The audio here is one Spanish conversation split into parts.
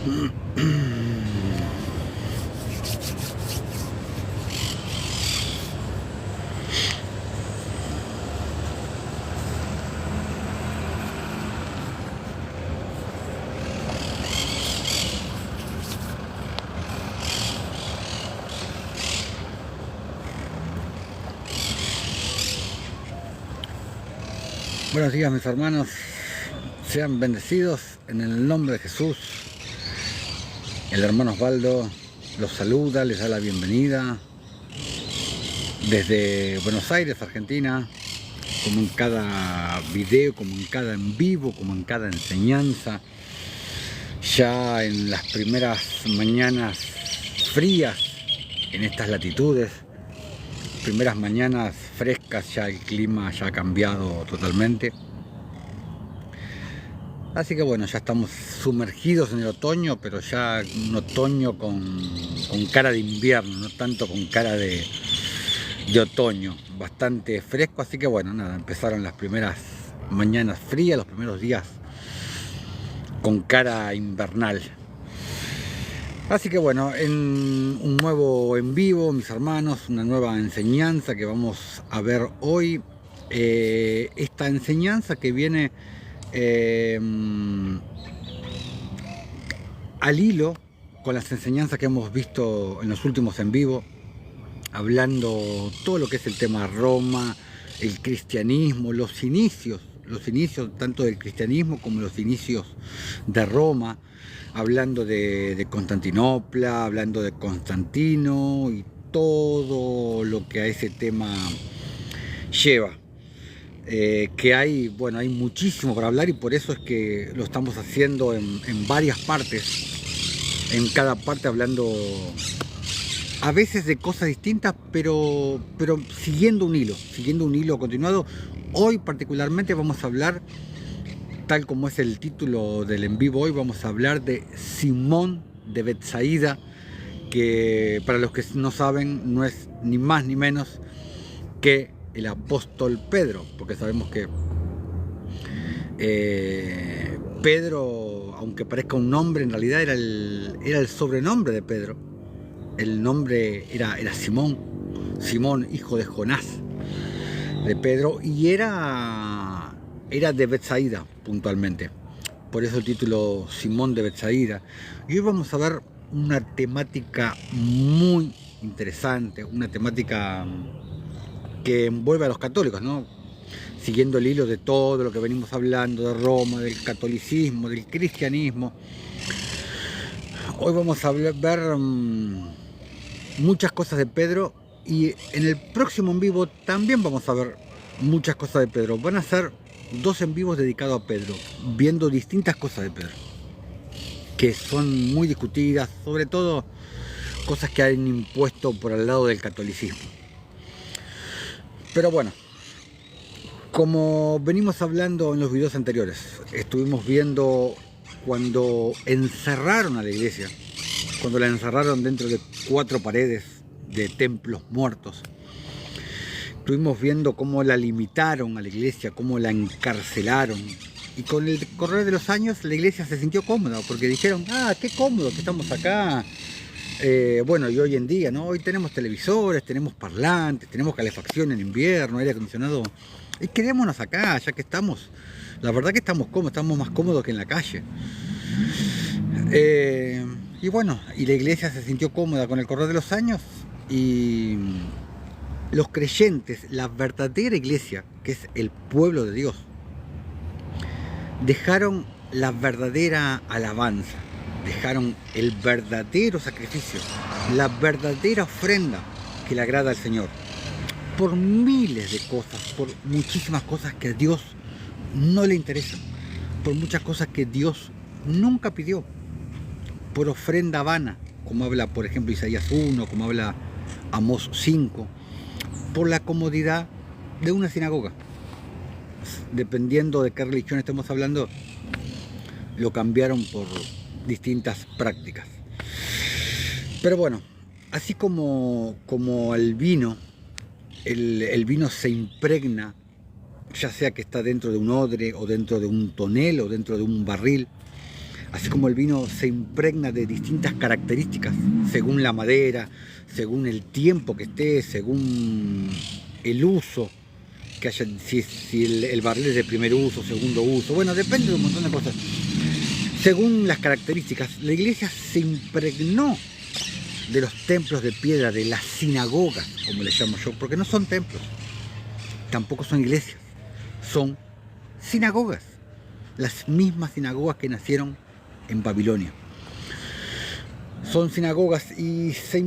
Buenos días, mis hermanos, sean bendecidos en el nombre de Jesús. El hermano Osvaldo los saluda, les da la bienvenida desde Buenos Aires, Argentina, como en cada video, como en cada en vivo, como en cada enseñanza. Ya en las primeras mañanas frías en estas latitudes, primeras mañanas frescas, ya el clima ya ha cambiado totalmente. Así que bueno, ya estamos sumergidos en el otoño, pero ya un otoño con cara de invierno, no tanto con cara de otoño, bastante fresco. Así que bueno, nada, empezaron las primeras mañanas frías, los primeros días con cara invernal. Así que bueno, en un nuevo en vivo, mis hermanos, una nueva enseñanza que vamos a ver hoy. Esta enseñanza que viene al hilo con las enseñanzas que hemos visto en los últimos en vivo, hablando todo lo que es el tema Roma, el cristianismo, los inicios tanto del cristianismo como los inicios de Roma, hablando de Constantinopla, hablando de Constantino y todo lo que a ese tema lleva. Que hay, bueno, hay muchísimo para hablar y por eso es que lo estamos haciendo en varias partes, en cada parte hablando a veces de cosas distintas, pero siguiendo un hilo continuado. Hoy particularmente vamos a hablar, tal como es el título del en vivo hoy, vamos a hablar de Simón de Betsaida, que para los que no saben no es ni más ni menos que el apóstol Pedro, porque sabemos que Pedro, aunque parezca un nombre, en realidad era el sobrenombre de Pedro. El nombre era Simón, hijo de Jonás, de Pedro, y era de Betsaida puntualmente. Por eso el título Simón de Betsaida. Y hoy vamos a ver una temática muy interesante, una temática que envuelve a los católicos, ¿no? Siguiendo el hilo de todo lo que venimos hablando, de Roma, del catolicismo, del cristianismo. Hoy vamos a ver muchas cosas de Pedro, y en el próximo en vivo también vamos a ver muchas cosas de Pedro. Van a ser 2 en vivos dedicados a Pedro, viendo distintas cosas de Pedro, que son muy discutidas, sobre todo cosas que han impuesto por el lado del catolicismo. Pero bueno, como venimos hablando en los videos anteriores, estuvimos viendo cuando encerraron a la iglesia, cuando la encerraron dentro de 4 paredes de templos muertos. Estuvimos viendo cómo la limitaron a la iglesia, cómo la encarcelaron. Y con el correr de los años la iglesia se sintió cómoda, porque dijeron, qué cómodo que estamos acá. Bueno, y hoy en día, ¿no? Hoy tenemos televisores, tenemos parlantes, tenemos calefacción en invierno, aire acondicionado. Y quedémonos acá, ya que estamos. La verdad que estamos cómodos, estamos más cómodos que en la calle. Y bueno, y la iglesia se sintió cómoda con el correr de los años, y los creyentes, la verdadera iglesia, que es el pueblo de Dios, dejaron la verdadera alabanza, dejaron el verdadero sacrificio, la verdadera ofrenda que le agrada al Señor, por miles de cosas, por muchísimas cosas que a Dios no le interesan, por muchas cosas que Dios nunca pidió, por ofrenda vana, como habla por ejemplo Isaías 1, como habla Amós 5, por la comodidad de una sinagoga. Dependiendo de qué religión estemos hablando, lo cambiaron por distintas prácticas. Pero bueno, así como el vino, el vino se impregna, ya sea que está dentro de un odre o dentro de un tonel o dentro de un barril, así como el vino se impregna de distintas características, según la madera, según el tiempo que esté, según el uso que haya, si el barril es de primer uso, segundo uso, bueno, depende de un montón de cosas. Según las características, la iglesia se impregnó de los templos de piedra, de las sinagogas, como les llamo yo, porque no son templos, tampoco son iglesias, son sinagogas, las mismas sinagogas que nacieron en Babilonia. Son sinagogas y se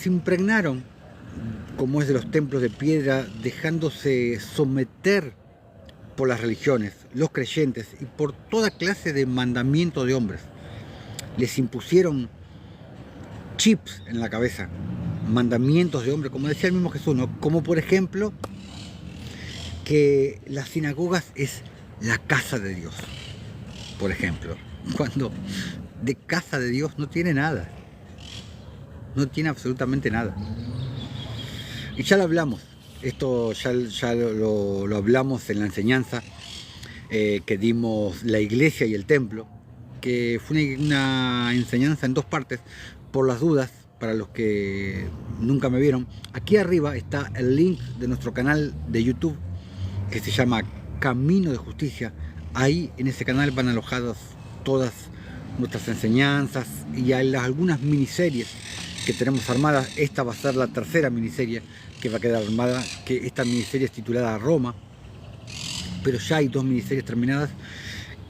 impregnaron, como es de los templos de piedra, dejándose someter por las religiones, los creyentes y por toda clase de mandamientos de hombres. Les impusieron chips en la cabeza, mandamientos de hombres, como decía el mismo Jesús, ¿no? Como por ejemplo que las sinagogas es la casa de Dios, por ejemplo, cuando de casa de Dios no tiene nada, no tiene absolutamente nada. Y ya lo hablamos, esto ya lo hablamos en la enseñanza que dimos la iglesia y el templo, que fue una enseñanza en dos partes, por las dudas, para los que nunca me vieron. Aquí arriba está el link de nuestro canal de YouTube, que se llama Camino de Justicia. Ahí en ese canal van alojadas todas nuestras enseñanzas y hay algunas miniseries que tenemos armadas. Esta va a ser la tercera miniserie que va a quedar armada, que esta miniserie es titulada Roma, pero ya hay dos miniseries terminadas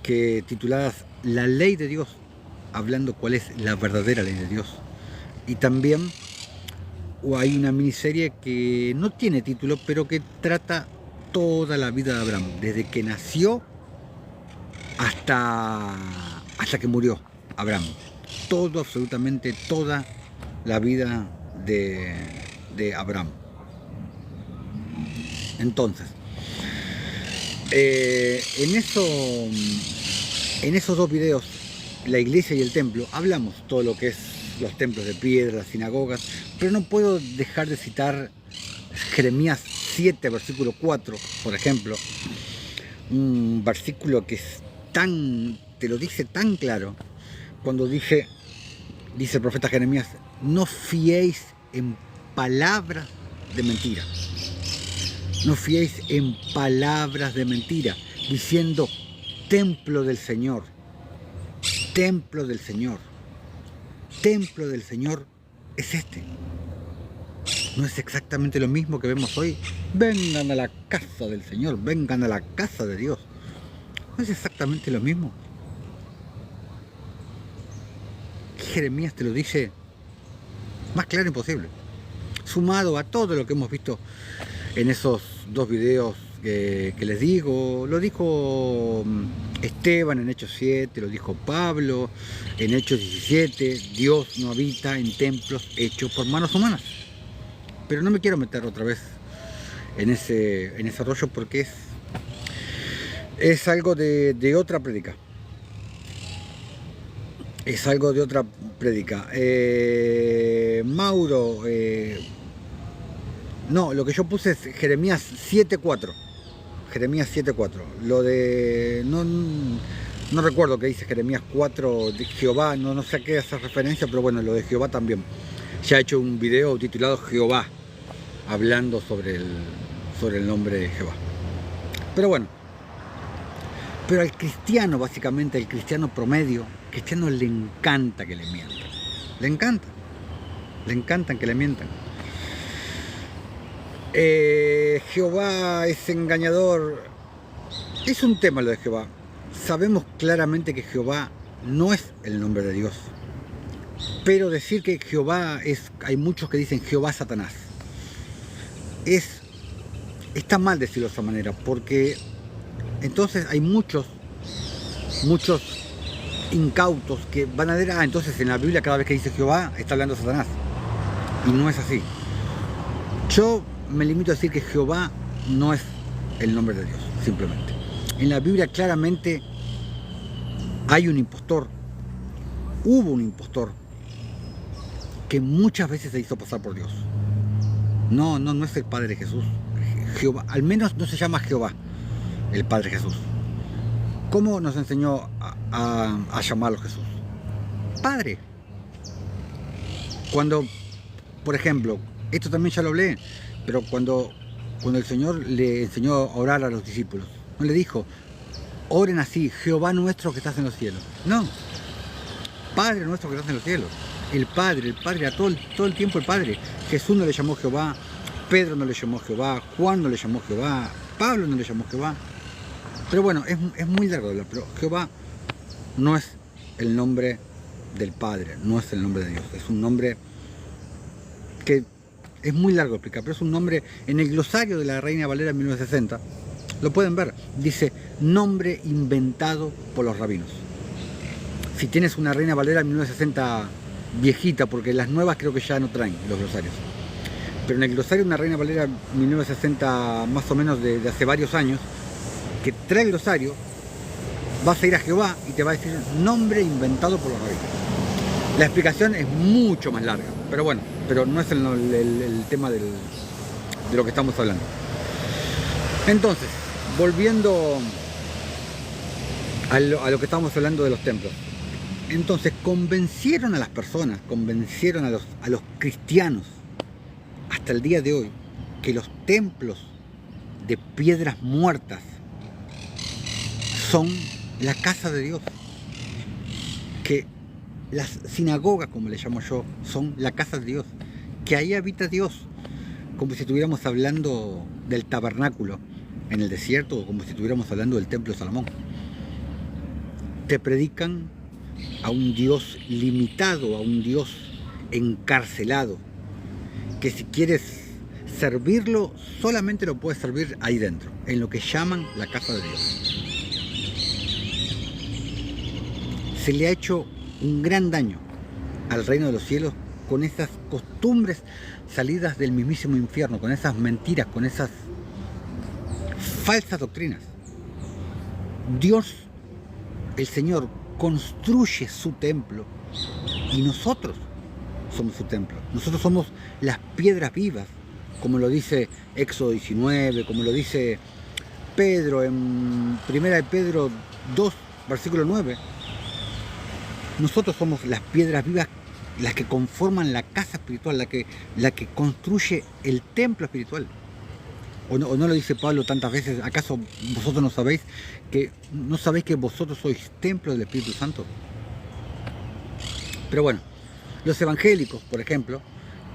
tituladas La Ley de Dios, hablando cuál es la verdadera ley de Dios. Y también hay una miniserie que no tiene título, pero que trata toda la vida de Abraham, desde que nació hasta que murió Abraham. Todo, absolutamente toda la vida de Abraham. Entonces, en esos dos videos, la iglesia y el templo, hablamos todo lo que es los templos de piedra, las sinagogas, pero no puedo dejar de citar Jeremías 7, versículo 4, por ejemplo, un versículo que es te lo dice tan claro, cuando dice el profeta Jeremías: no fiéis en palabras de mentira, no fiéis en palabras de mentira, diciendo templo del Señor, templo del Señor, templo del Señor es este. No es exactamente lo mismo que vemos hoy. Vengan a la casa del Señor, vengan a la casa de Dios. No es exactamente lo mismo. Jeremías te lo dice más claro imposible. Sumado a todo lo que hemos visto en esos dos videos que les digo, lo dijo Esteban en Hechos 7, lo dijo Pablo en Hechos 17, Dios no habita en templos hechos por manos humanas. Pero no me quiero meter otra vez en ese rollo, porque es algo de otra prédica. Es algo de otra prédica. Mauro, no, lo que yo puse es Jeremías 7.4. Jeremías 7.4. Lo de... No recuerdo qué dice Jeremías 4 de Jehová, no sé a qué hace referencia, pero bueno, lo de Jehová también. Ya he hecho un video titulado Jehová, hablando sobre el nombre de Jehová. Pero bueno, pero al cristiano, básicamente, al cristiano promedio, cristiano le encanta que le mientan. Le encantan que le mientan. Jehová es engañador. Es un tema lo de Jehová. Sabemos claramente que Jehová no es el nombre de Dios. Pero decir que Jehová hay muchos que dicen Jehová Satanás. Está mal decirlo de esa manera, porque entonces hay muchos incautos que van a decir: entonces en la Biblia cada vez que dice Jehová está hablando de Satanás. Y no es así. Yo me limito a decir que Jehová no es el nombre de Dios, simplemente. En la Biblia claramente hay un impostor, hubo un impostor que muchas veces se hizo pasar por Dios. No es el Padre Jesús. Jehová, al menos no se llama Jehová, el Padre Jesús. ¿Cómo nos enseñó a llamarlo Jesús? Padre. Cuando, por ejemplo, esto también ya lo hablé, pero cuando el Señor le enseñó a orar a los discípulos, no le dijo, oren así, Jehová nuestro que estás en los cielos. No, Padre nuestro que estás en los cielos. El Padre, a todo el tiempo el Padre. Jesús no le llamó Jehová, Pedro no le llamó Jehová, Juan no le llamó Jehová, Pablo no le llamó Jehová. Pero bueno, es muy largo de hablar, pero Jehová no es el nombre del Padre, no es el nombre de Dios, es un nombre que es muy largo de explicar, pero es un nombre, en el glosario de la Reina Valera 1960, lo pueden ver, dice, nombre inventado por los rabinos. Si tienes una Reina Valera 1960 viejita, porque las nuevas creo que ya no traen los glosarios, pero en el glosario de una Reina Valera 1960 más o menos de hace varios años, que trae el glosario, vas a ir a Jehová y te va a decir nombre inventado por los rabinos. La explicación es mucho más larga, pero bueno, pero no es el tema de lo que estamos hablando. Entonces, volviendo a lo que estamos hablando de los templos. Entonces, convencieron a las personas, convencieron a los cristianos, hasta el día de hoy, que los templos de piedras muertas son la casa de Dios, que las sinagogas, como le llamo yo, son la casa de Dios, que ahí habita Dios, como si estuviéramos hablando del tabernáculo en el desierto o como si estuviéramos hablando del templo de Salomón. Te predican a un Dios limitado, a un Dios encarcelado, que si quieres servirlo, solamente lo puedes servir ahí dentro, en lo que llaman la casa de Dios. Se le ha hecho un gran daño al reino de los cielos con esas costumbres salidas del mismísimo infierno, con esas mentiras, con esas falsas doctrinas. Dios, el Señor, construye su templo y nosotros somos su templo. Nosotros somos las piedras vivas, como lo dice Éxodo 19, como lo dice Pedro en 1 de Pedro 2, versículo 9. Nosotros somos las piedras vivas, las que conforman la casa espiritual, la que construye el templo espiritual. ¿O no lo dice Pablo tantas veces? ¿Acaso vosotros no sabéis que vosotros sois templo del Espíritu Santo? Pero bueno, los evangélicos, por ejemplo,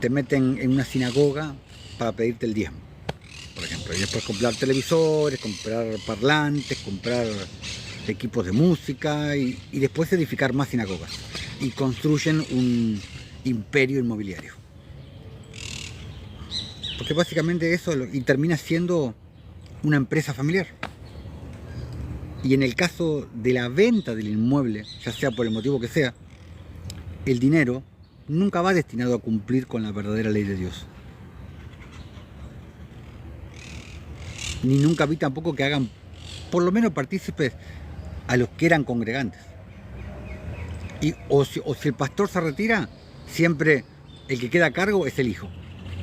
te meten en una sinagoga para pedirte el diezmo, por ejemplo, y después comprar televisores, comprar parlantes, comprar equipos de música y después edificar más sinagogas y construyen un imperio inmobiliario, porque básicamente eso y termina siendo una empresa familiar. Y en el caso de la venta del inmueble, ya sea por el motivo que sea, el dinero nunca va destinado a cumplir con la verdadera ley de Dios, ni nunca vi tampoco que hagan por lo menos partícipes a los que eran congregantes. O si el pastor se retira, siempre el que queda a cargo es el hijo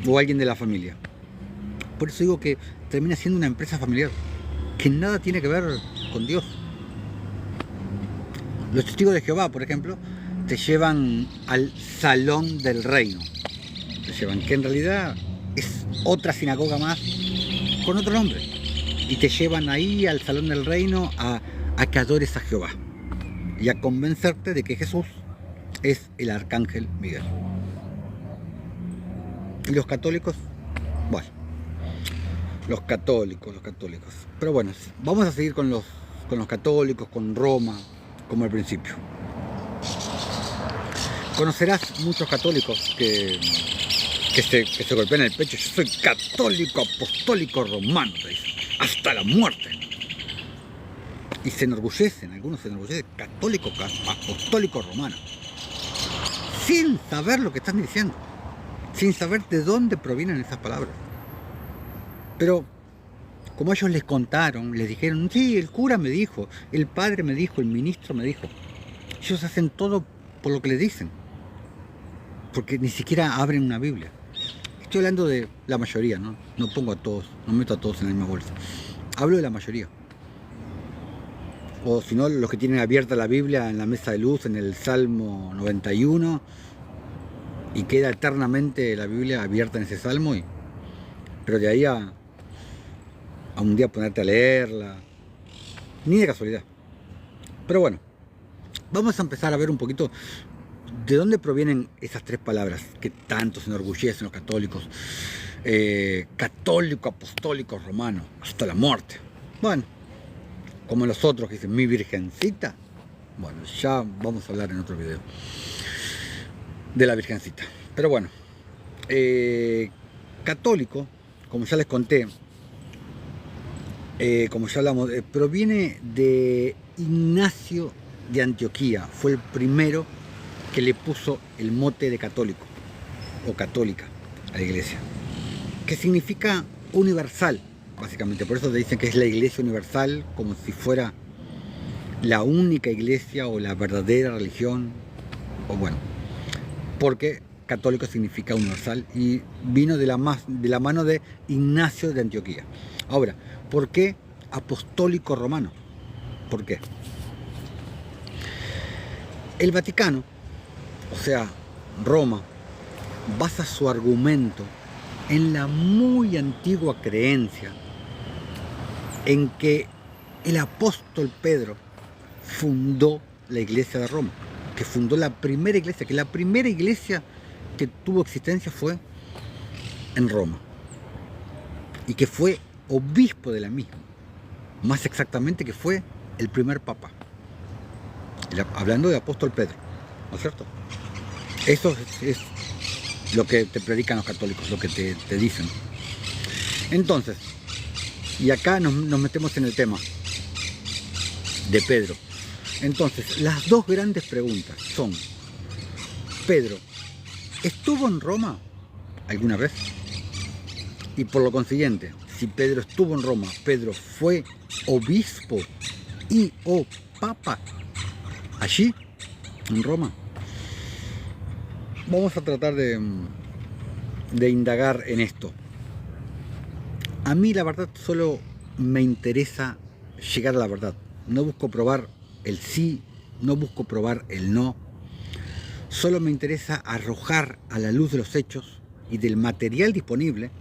o alguien de la familia. Por eso digo que termina siendo una empresa familiar que nada tiene que ver con Dios. Los testigos de Jehová, por ejemplo, te llevan al salón del reino. Te llevan, que en realidad es otra sinagoga más con otro nombre. Y te llevan ahí al salón del reino a que adores a Jehová y a convencerte de que Jesús es el arcángel Miguel. Y los católicos, bueno, los católicos. Pero bueno, vamos a seguir con los católicos, con Roma, como al principio. Conocerás muchos católicos que se golpean el pecho. Yo soy católico, apostólico, romano, te dicen, hasta la muerte. Y se enorgullecen, algunos se enorgullecen, católico, apostólico, romano, sin saber lo que están diciendo, sin saber de dónde provienen esas palabras. Pero como ellos les contaron, les dijeron, sí, el cura me dijo, el padre me dijo, el ministro me dijo. Ellos hacen todo por lo que les dicen, porque ni siquiera abren una Biblia. Estoy hablando de la mayoría, ¿no? No pongo a todos, no meto a todos en la misma bolsa. Hablo de la mayoría. o si no, los que tienen abierta la Biblia en la mesa de luz, en el Salmo 91, y queda eternamente la Biblia abierta en ese Salmo, pero de ahí a un día ponerte a leerla, ni de casualidad. Pero bueno, vamos a empezar a ver un poquito de dónde provienen esas tres palabras que tanto se enorgullecen los católicos. Católico, apostólico, romano, hasta la muerte. Bueno, como los otros que dicen mi virgencita. Bueno, ya vamos a hablar en otro video de la virgencita. Pero bueno, católico, como ya les conté, como ya hablamos, proviene de Ignacio de Antioquía. Fue el primero que le puso el mote de católico o católica a la iglesia, que significa universal, básicamente. Por eso te dicen que es la iglesia universal, como si fuera la única iglesia o la verdadera religión, o bueno, porque católico significa universal y vino de la mano de Ignacio de Antioquía. Ahora, ¿por qué apostólico romano? ¿Por qué? El Vaticano, o sea, Roma, basa su argumento en la muy antigua creencia en que el apóstol Pedro fundó la iglesia de Roma, que fundó la primera iglesia, que la primera iglesia que tuvo existencia fue en Roma, y que fue obispo de la misma, más exactamente que fue el primer papa, hablando de apóstol Pedro, ¿no es cierto? Eso es lo que te predican los católicos, lo que te dicen. Entonces, y acá nos metemos en el tema de Pedro. Entonces, las dos grandes preguntas son: ¿Pedro estuvo en Roma alguna vez? Y por lo consiguiente, si Pedro estuvo en Roma, ¿Pedro fue obispo y o papa allí, en Roma? Vamos a tratar de indagar en esto. A mí la verdad solo me interesa llegar a la verdad. No busco probar el sí, no busco probar el no. Solo me interesa arrojar a la luz de los hechos y del material disponible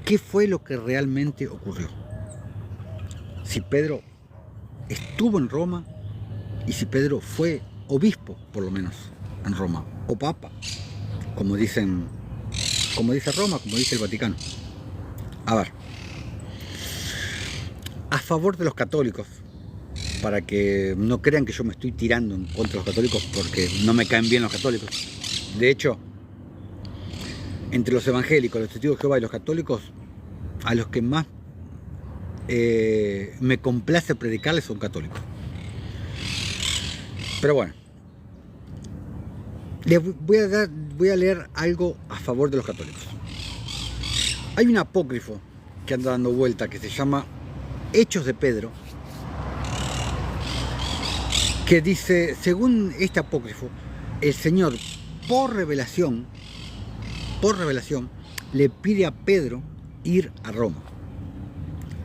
qué fue lo que realmente ocurrió. Si Pedro estuvo en Roma y si Pedro fue obispo, por lo menos, en Roma, o papa, como dice Roma, como dice el Vaticano. A ver, a favor de los católicos, para que no crean que yo me estoy tirando en contra de los católicos, porque no me caen bien los católicos. De hecho, entre los evangélicos, los testigos de Jehová y los católicos, a los que más me complace predicarles son católicos. Pero bueno, les voy a leer algo a favor de los católicos. Hay un apócrifo que anda dando vuelta que se llama Hechos de Pedro, que dice, según este apócrifo, el Señor por revelación le pide a Pedro ir a Roma,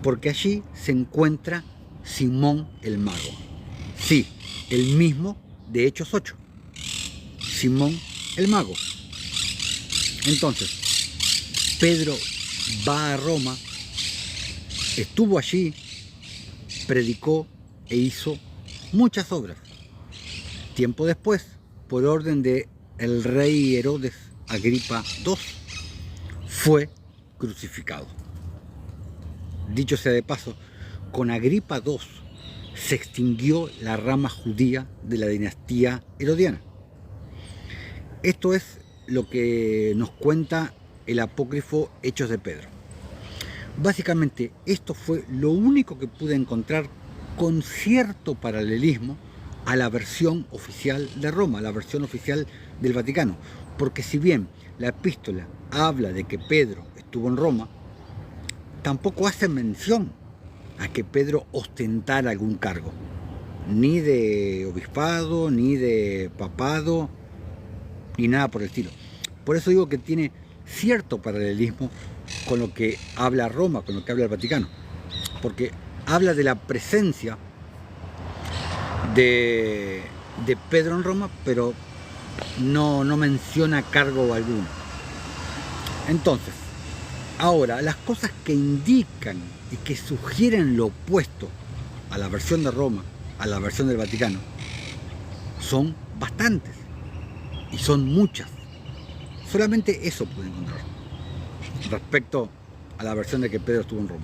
porque allí se encuentra Simón el mago. Sí, el mismo de Hechos 8. Simón el mago. Entonces, Pedro va a Roma, estuvo allí, predicó e hizo muchas obras. Tiempo después, por orden de el rey Herodes Agripa II, fue crucificado. Dicho sea de paso, con Agripa II se extinguió la rama judía de la dinastía herodiana. Esto es lo que nos cuenta el apócrifo Hechos de Pedro. Básicamente, esto fue lo único que pude encontrar con cierto paralelismo a la versión oficial de Roma, la versión oficial del Vaticano. Porque si bien la epístola habla de que Pedro estuvo en Roma, tampoco hace mención a que Pedro ostentara algún cargo, ni de obispado, ni de papado, ni nada por el estilo. Por eso digo que tiene cierto paralelismo con lo que habla Roma, con lo que habla el Vaticano, porque habla de la presencia de, de Pedro en Roma, pero no menciona cargo alguno. Entonces, ahora, las cosas que indican y que sugieren lo opuesto a la versión de Roma, a la versión del Vaticano, son bastantes y son muchas. Solamente eso pude encontrar respecto a la versión de que Pedro estuvo en Roma.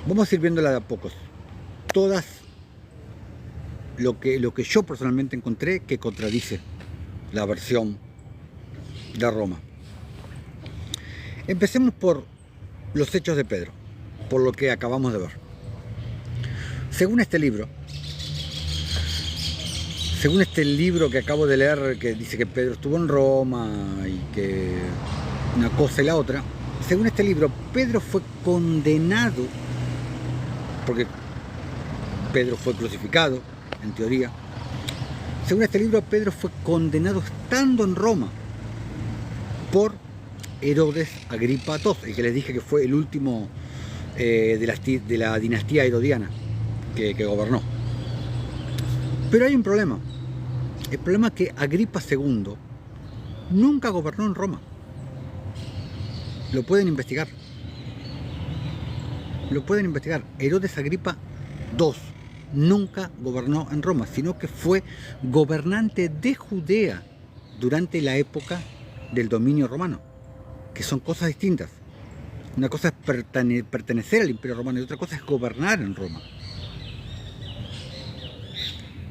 Vamos a ir viéndola de a pocos. Todas lo que yo personalmente encontré que contradice la versión de Roma. Empecemos por los hechos de Pedro, por lo que acabamos de ver. Según este libro que acabo de leer, que dice que Pedro estuvo en Roma y que una cosa y la otra, según este libro, Pedro fue condenado, porque Pedro fue crucificado, en teoría. Según este libro, Pedro fue condenado estando en Roma por Herodes Agripa II, el que les dije que fue el último de la dinastía herodiana que gobernó. Pero hay un problema. El problema es que Agripa II nunca gobernó en Roma. Lo pueden investigar. Herodes Agripa II nunca gobernó en Roma, sino que fue gobernante de Judea durante la época del dominio romano, que son cosas distintas. Una cosa es pertenecer al Imperio Romano y otra cosa es gobernar en Roma.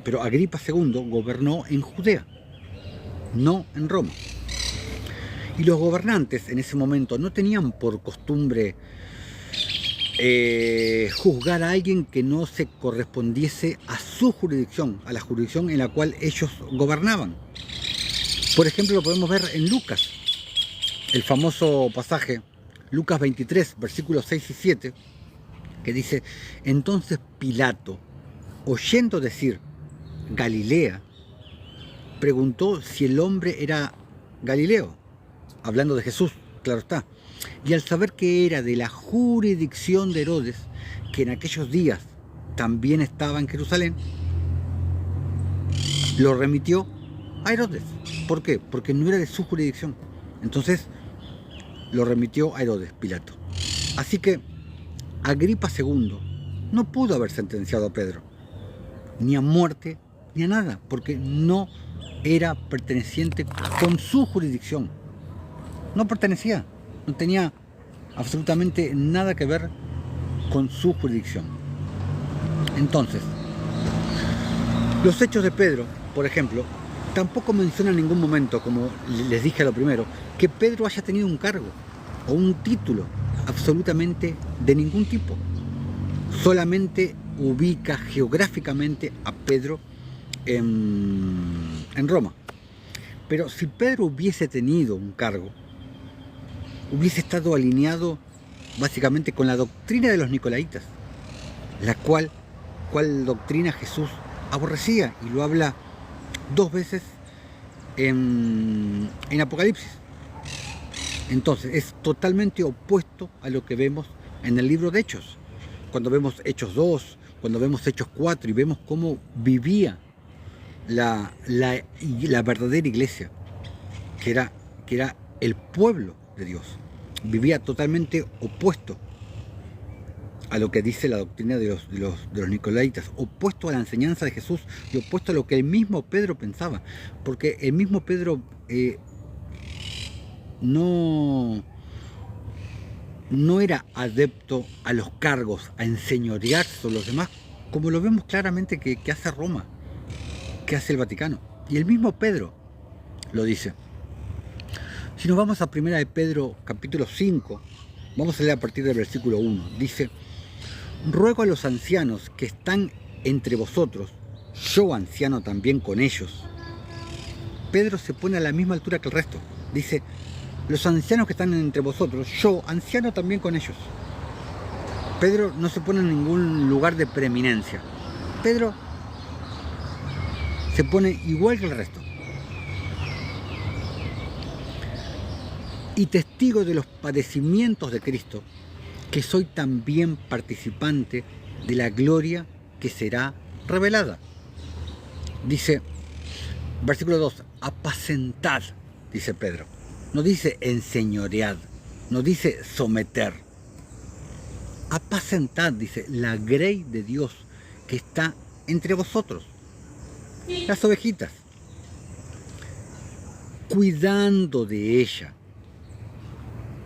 Pero Agripa II gobernó en Judea, no en Roma. Y los gobernantes en ese momento no tenían por costumbre juzgar a alguien que no se correspondiese a su jurisdicción, a la jurisdicción en la cual ellos gobernaban. Por ejemplo, lo podemos ver en Lucas, el famoso pasaje, Lucas 23, versículos 6 y 7, que dice: entonces Pilato, oyendo decir Galilea, preguntó si el hombre era Galileo, hablando de Jesús, claro está. Y al saber que era de la jurisdicción de Herodes, que en aquellos días también estaba en Jerusalén, lo remitió a Herodes. ¿Por qué? Porque no era de su jurisdicción. Entonces lo remitió a Herodes, Pilato. Así que Agripa II no pudo haber sentenciado a Pedro, ni a muerte, ni a nada, porque no era perteneciente con su jurisdicción. No pertenecía, no tenía absolutamente nada que ver con su jurisdicción. Entonces, los hechos de Pedro, por ejemplo, tampoco menciona en ningún momento, como les dije a lo primero, que Pedro haya tenido un cargo o un título absolutamente de ningún tipo. Solamente ubica geográficamente a Pedro en Roma. Pero si Pedro hubiese tenido un cargo, hubiese estado alineado básicamente con la doctrina de los Nicolaitas, la cual doctrina Jesús aborrecía, y lo habla 2 veces en Apocalipsis. Entonces es totalmente opuesto a lo que vemos en el libro de Hechos. Cuando vemos Hechos 2, cuando vemos Hechos 4 y vemos cómo vivía la verdadera iglesia, que era el pueblo de Dios, vivía totalmente opuesto a lo que dice la doctrina de los Nicolaitas, opuesto a la enseñanza de Jesús y opuesto a lo que el mismo Pedro pensaba, porque el mismo Pedro no era adepto a los cargos, a enseñorearse sobre los demás, como lo vemos claramente que hace Roma, que hace el Vaticano. Y el mismo Pedro lo dice. Si nos vamos a 1 de Pedro capítulo 5, vamos a leer a partir del versículo 1. Dice: ruego a los ancianos que están entre vosotros, yo anciano también con ellos. Pedro se pone a la misma altura que el resto. Dice: los ancianos que están entre vosotros, yo anciano también con ellos. Pedro no se pone en ningún lugar de preeminencia. Pedro se pone igual que el resto. Y testigo de los padecimientos de Cristo, que soy también participante de la gloria que será revelada. Dice, versículo 2, apacentad, dice Pedro. No dice enseñoread, no dice someter. Apacentad, dice, la grey de Dios que está entre vosotros, las ovejitas, cuidando de ella,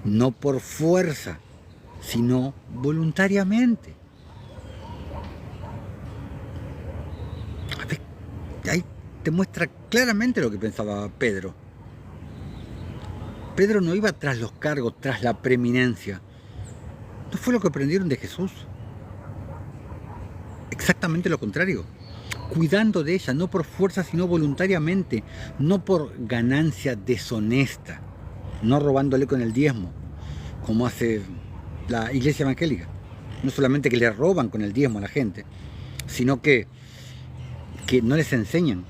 no por fuerza, sino voluntariamente. Ahí te muestra claramente lo que pensaba Pedro. Pedro no iba tras los cargos, tras la preeminencia. ¿No fue lo que aprendieron de Jesús? Exactamente lo contrario. Cuidando de ella, no por fuerza, sino voluntariamente, no por ganancia deshonesta, no robándole con el diezmo, como hace la iglesia evangélica. No solamente que le roban con el diezmo a la gente, sino que no les enseñan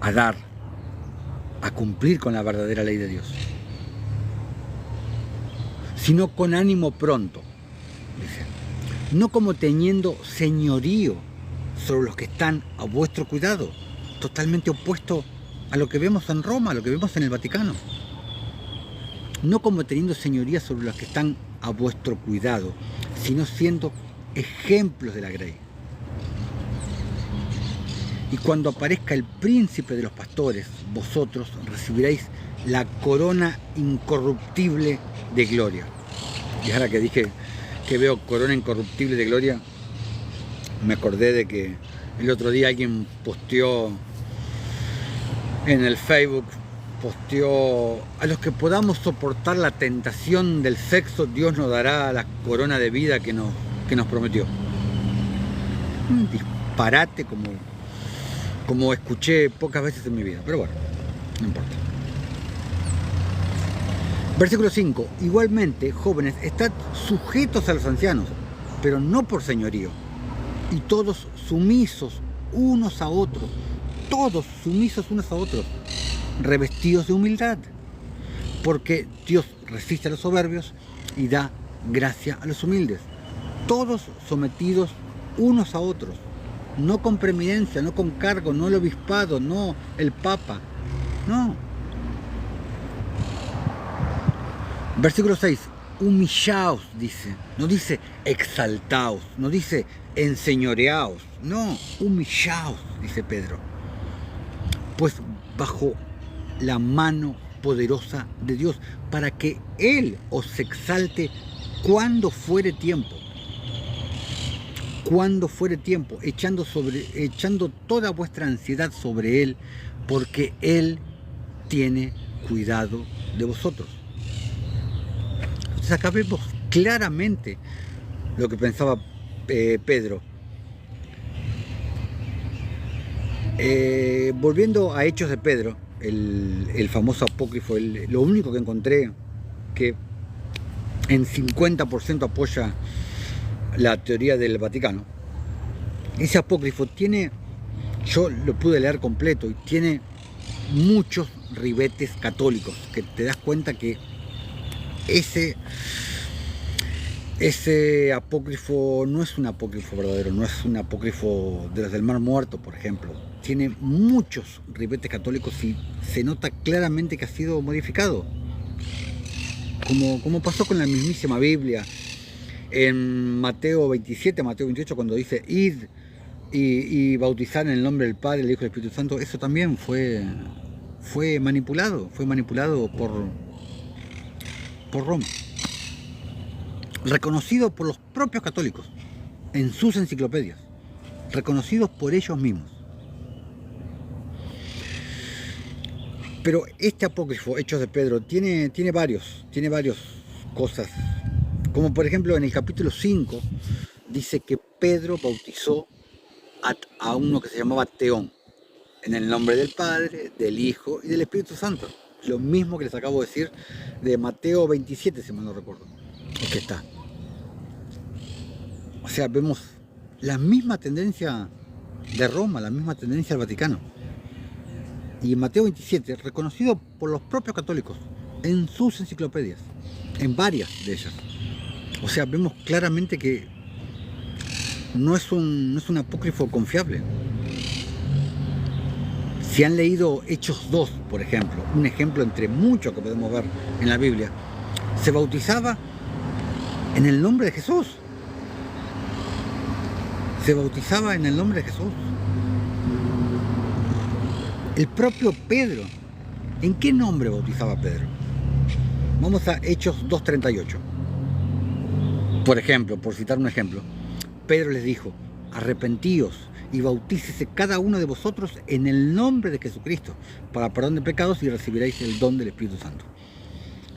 a dar, a cumplir con la verdadera ley de Dios, sino con ánimo pronto, dice, no como teniendo señorío sobre los que están a vuestro cuidado, totalmente opuesto a lo que vemos en Roma, a lo que vemos en el Vaticano. No como teniendo señoría sobre los que están a vuestro cuidado, sino siendo ejemplos de la grey. Y cuando aparezca el príncipe de los pastores, vosotros recibiréis la corona incorruptible de gloria. Y ahora que dije que veo corona incorruptible de gloria, me acordé de que el otro día alguien posteó en el Facebook, a los que podamos soportar la tentación del sexo, Dios nos dará la corona de vida que nos prometió. Un disparate como escuché pocas veces en mi vida, pero bueno, no importa. Versículo 5. Igualmente, jóvenes, estad sujetos a los ancianos, pero no por señorío, y todos sumisos unos a otros, revestidos de humildad, porque Dios resiste a los soberbios y da gracia a los humildes. Todos sometidos unos a otros, no con preeminencia, no con cargo, no el obispado, no el papa, no. Versículo 6, humillaos, dice, no dice exaltaos, no dice enseñoreaos, no, humillaos, dice Pedro, pues bajo la mano poderosa de Dios, para que Él os exalte cuando fuere tiempo, echando toda vuestra ansiedad sobre Él, porque Él tiene cuidado de vosotros. Entonces acá vemos claramente lo que pensaba Pedro. Volviendo a Hechos de Pedro, el famoso apócrifo, lo único que encontré que en 50% apoya la teoría del Vaticano. Ese apócrifo tiene, yo lo pude leer completo, y tiene muchos ribetes católicos, que te das cuenta que ese apócrifo no es un apócrifo verdadero, no es un apócrifo de los del Mar Muerto, por ejemplo. Tiene muchos ribetes católicos y se nota claramente que ha sido modificado, como pasó con la mismísima Biblia. En Mateo 27, Mateo 28, cuando dice id y bautizar en el nombre del Padre, del Hijo y del Espíritu Santo, eso también fue manipulado por Roma, reconocido por los propios católicos en sus enciclopedias, reconocidos por ellos mismos. Pero este apócrifo, Hechos de Pedro, tiene varios cosas, como por ejemplo en el capítulo 5 dice que Pedro bautizó a uno que se llamaba Teón, en el nombre del Padre, del Hijo y del Espíritu Santo. Lo mismo que les acabo de decir de Mateo 27, si mal no recuerdo, que está. O sea, vemos la misma tendencia de Roma, la misma tendencia del Vaticano. Y en Mateo 27, reconocido por los propios católicos en sus enciclopedias, en varias de ellas. O sea, vemos claramente que no es un apócrifo confiable. Si han leído Hechos 2, por ejemplo, un ejemplo entre muchos que podemos ver en la Biblia, se bautizaba en el nombre de Jesús. Se bautizaba en el nombre de Jesús. El propio Pedro, ¿en qué nombre bautizaba Pedro? Vamos a Hechos 2:38. Por ejemplo, por citar un ejemplo, Pedro les dijo: arrepentíos y bautícese cada uno de vosotros en el nombre de Jesucristo para perdón de pecados y recibiréis el don del Espíritu Santo.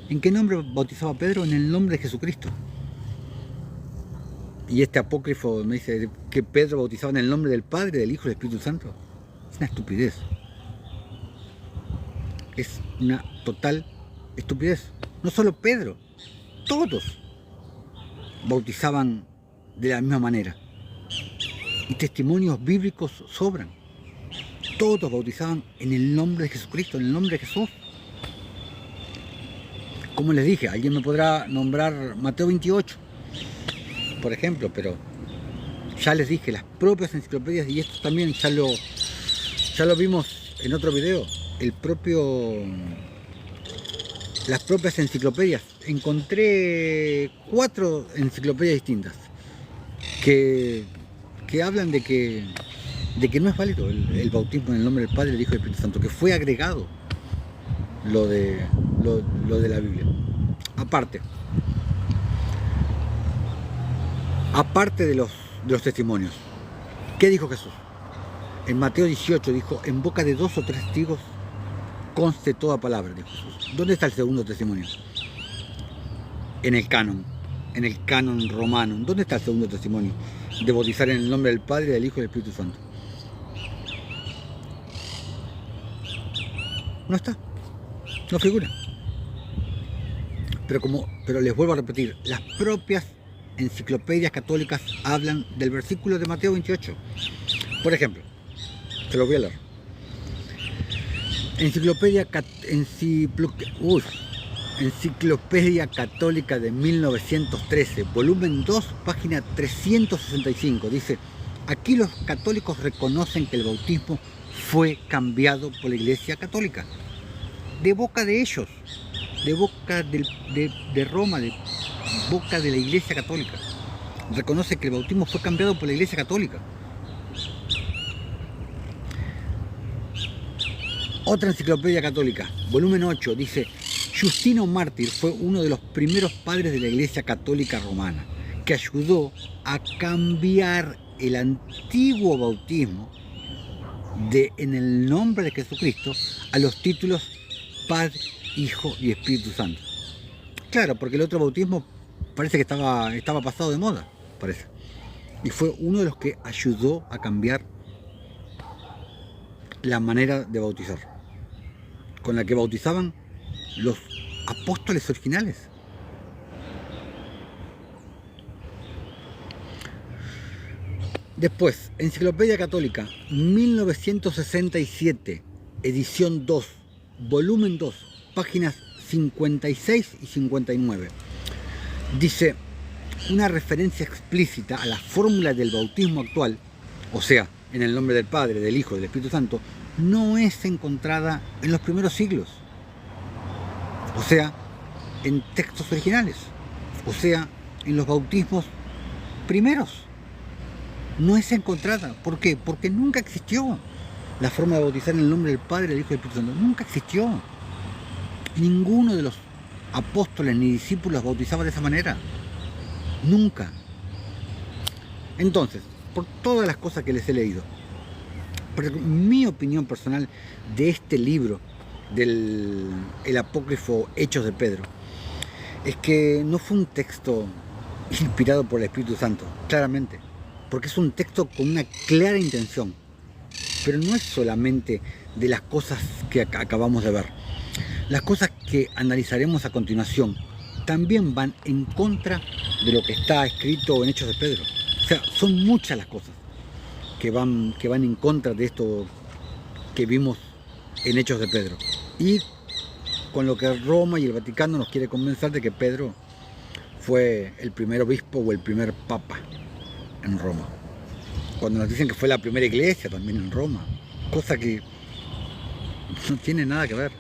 ¿En qué nombre bautizaba Pedro? En el nombre de Jesucristo. Y este apócrifo me dice que Pedro bautizaba en el nombre del Padre, del Hijo y del Espíritu Santo. Es una estupidez. Es una total estupidez. No solo Pedro, todos bautizaban de la misma manera. Y testimonios bíblicos sobran. Todos bautizaban en el nombre de Jesucristo, en el nombre de Jesús. Como les dije, alguien me podrá nombrar Mateo 28, por ejemplo, pero ya les dije, las propias enciclopedias, y esto también ya lo vimos en otro video, las propias enciclopedias. Encontré 4 enciclopedias distintas que hablan de que no es válido el bautismo en el nombre del Padre, del Hijo y del Espíritu Santo, que fue agregado lo de la Biblia. Aparte de los testimonios, ¿qué dijo Jesús? En Mateo 18 dijo: en boca de 2 o 3 testigos conste toda palabra, dijo Jesús. ¿Dónde está el segundo testimonio? En el canon romano. ¿Dónde está el segundo testimonio? De bautizar en el nombre del Padre, del Hijo y del Espíritu Santo. No está, no figura. Pero les vuelvo a repetir, las propias enciclopedias católicas hablan del versículo de Mateo 28. Por ejemplo, te lo voy a leer. Enciclopedia Católica de 1913, volumen 2, página 365. Dice: aquí los católicos reconocen que el bautismo fue cambiado por la Iglesia Católica. De boca de ellos, de boca de Roma, de boca de la Iglesia Católica. Reconoce que el bautismo fue cambiado por la Iglesia Católica. Otra enciclopedia católica, volumen 8, dice: Justino Mártir fue uno de los primeros padres de la Iglesia Católica Romana, que ayudó a cambiar el antiguo bautismo de en el nombre de Jesucristo a los títulos Padre, Hijo y Espíritu Santo. Claro, porque el otro bautismo parece que estaba pasado de moda, parece. Y fue uno de los que ayudó a cambiar la manera de bautizar, con la que bautizaban los apóstoles originales. Después, Enciclopedia Católica, 1967, edición 2, volumen 2, páginas 56 y 59. Dice: una referencia explícita a la fórmula del bautismo actual, o sea, en el nombre del Padre, del Hijo y del Espíritu Santo, no es encontrada en los primeros siglos, o sea, en textos originales, o sea, en los bautismos primeros. No es encontrada. ¿Por qué? Porque nunca existió la forma de bautizar en el nombre del Padre, del Hijo y del Espíritu Santo. Nunca existió. Ninguno de los apóstoles ni discípulos bautizaba de esa manera. Nunca. Entonces, por todas las cosas que les he leído, mi opinión personal de este libro, del apócrifo Hechos de Pedro, es que no fue un texto inspirado por el Espíritu Santo, claramente, porque es un texto con una clara intención, pero no es solamente de las cosas que acabamos de ver. Las cosas que analizaremos a continuación también van en contra de lo que está escrito en Hechos de Pedro. O sea, son muchas las cosas que van en contra de esto que vimos en Hechos de Pedro. Y con lo que Roma y el Vaticano nos quiere convencer de que Pedro fue el primer obispo o el primer papa en Roma. Cuando nos dicen que fue la primera iglesia también en Roma, cosa que no tiene nada que ver.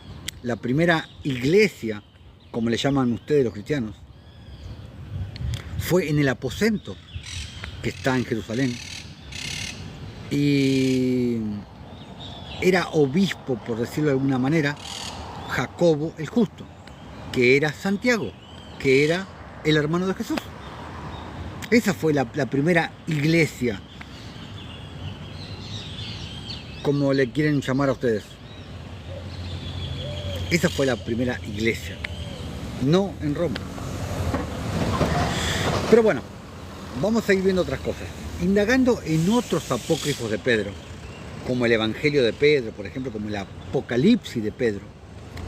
La primera iglesia, como le llaman ustedes los cristianos, fue en el aposento que está en Jerusalén. Y era obispo, por decirlo de alguna manera, Jacobo el Justo, que era Santiago, que era el hermano de Jesús. Esa fue la primera iglesia, como le quieren llamar a ustedes. Esa fue la primera iglesia, no en Roma. Pero bueno, vamos a ir viendo otras cosas. Indagando en otros apócrifos de Pedro, como el Evangelio de Pedro, por ejemplo, como el Apocalipsis de Pedro,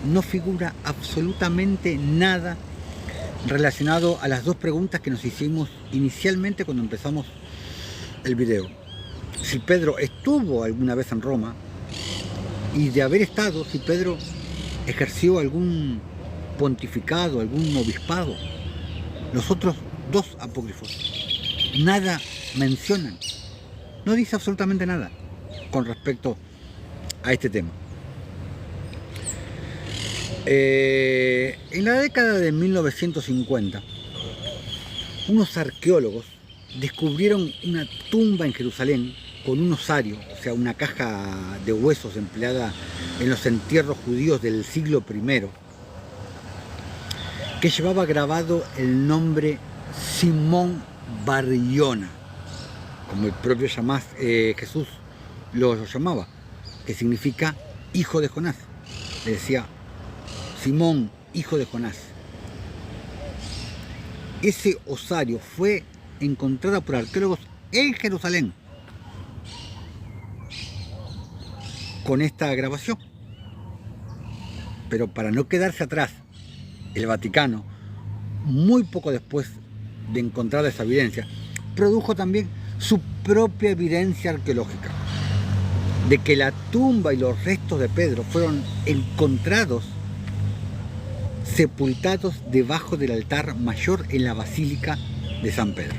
no figura absolutamente nada relacionado a las dos preguntas que nos hicimos inicialmente cuando empezamos el video. Si Pedro estuvo alguna vez en Roma, y de haber estado, si Pedro ejerció algún pontificado, algún obispado. Los otros dos apócrifos nada mencionan, no dice absolutamente nada con respecto a este tema. En la década de 1950, unos arqueólogos descubrieron una tumba en Jerusalén con un osario, o sea, una caja de huesos empleada en los entierros judíos del siglo I, que llevaba grabado el nombre Simón Bar-Jona, como el propio Jesús lo llamaba, que significa hijo de Jonás. Le decía Simón, hijo de Jonás. Ese osario fue encontrado por arqueólogos en Jerusalén con esta grabación. Pero para no quedarse atrás, el Vaticano, muy poco después de encontrar esa evidencia, produjo también su propia evidencia arqueológica de que la tumba y los restos de Pedro fueron encontrados sepultados debajo del altar mayor en la Basílica de San Pedro,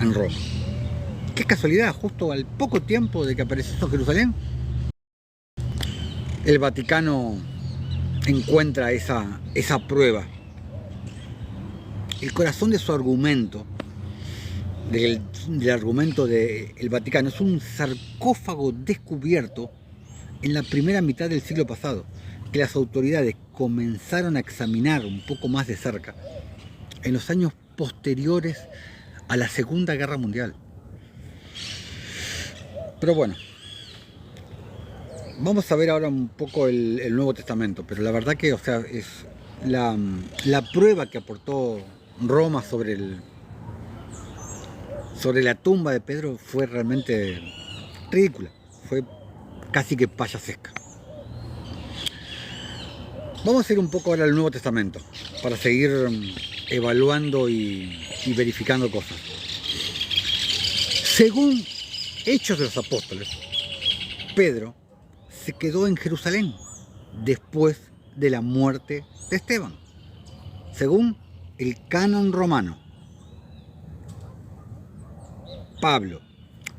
en Roma. Qué casualidad, justo al poco tiempo de que apareció en Jerusalén, el Vaticano encuentra esa prueba. El corazón de su argumento, del argumento del Vaticano, es un sarcófago descubierto en la primera mitad del siglo pasado, que las autoridades comenzaron a examinar un poco más de cerca en los años posteriores a la Segunda Guerra Mundial. Pero bueno, vamos a ver ahora un poco el Nuevo Testamento, pero la verdad que, o sea, es la prueba que aportó Roma sobre la tumba de Pedro fue realmente ridícula, fue casi que payasesca. Vamos a ir un poco ahora al Nuevo Testamento para seguir evaluando y verificando cosas. Según Hechos de los Apóstoles, Pedro se quedó en Jerusalén después de la muerte de Esteban, según el canon romano. Pablo,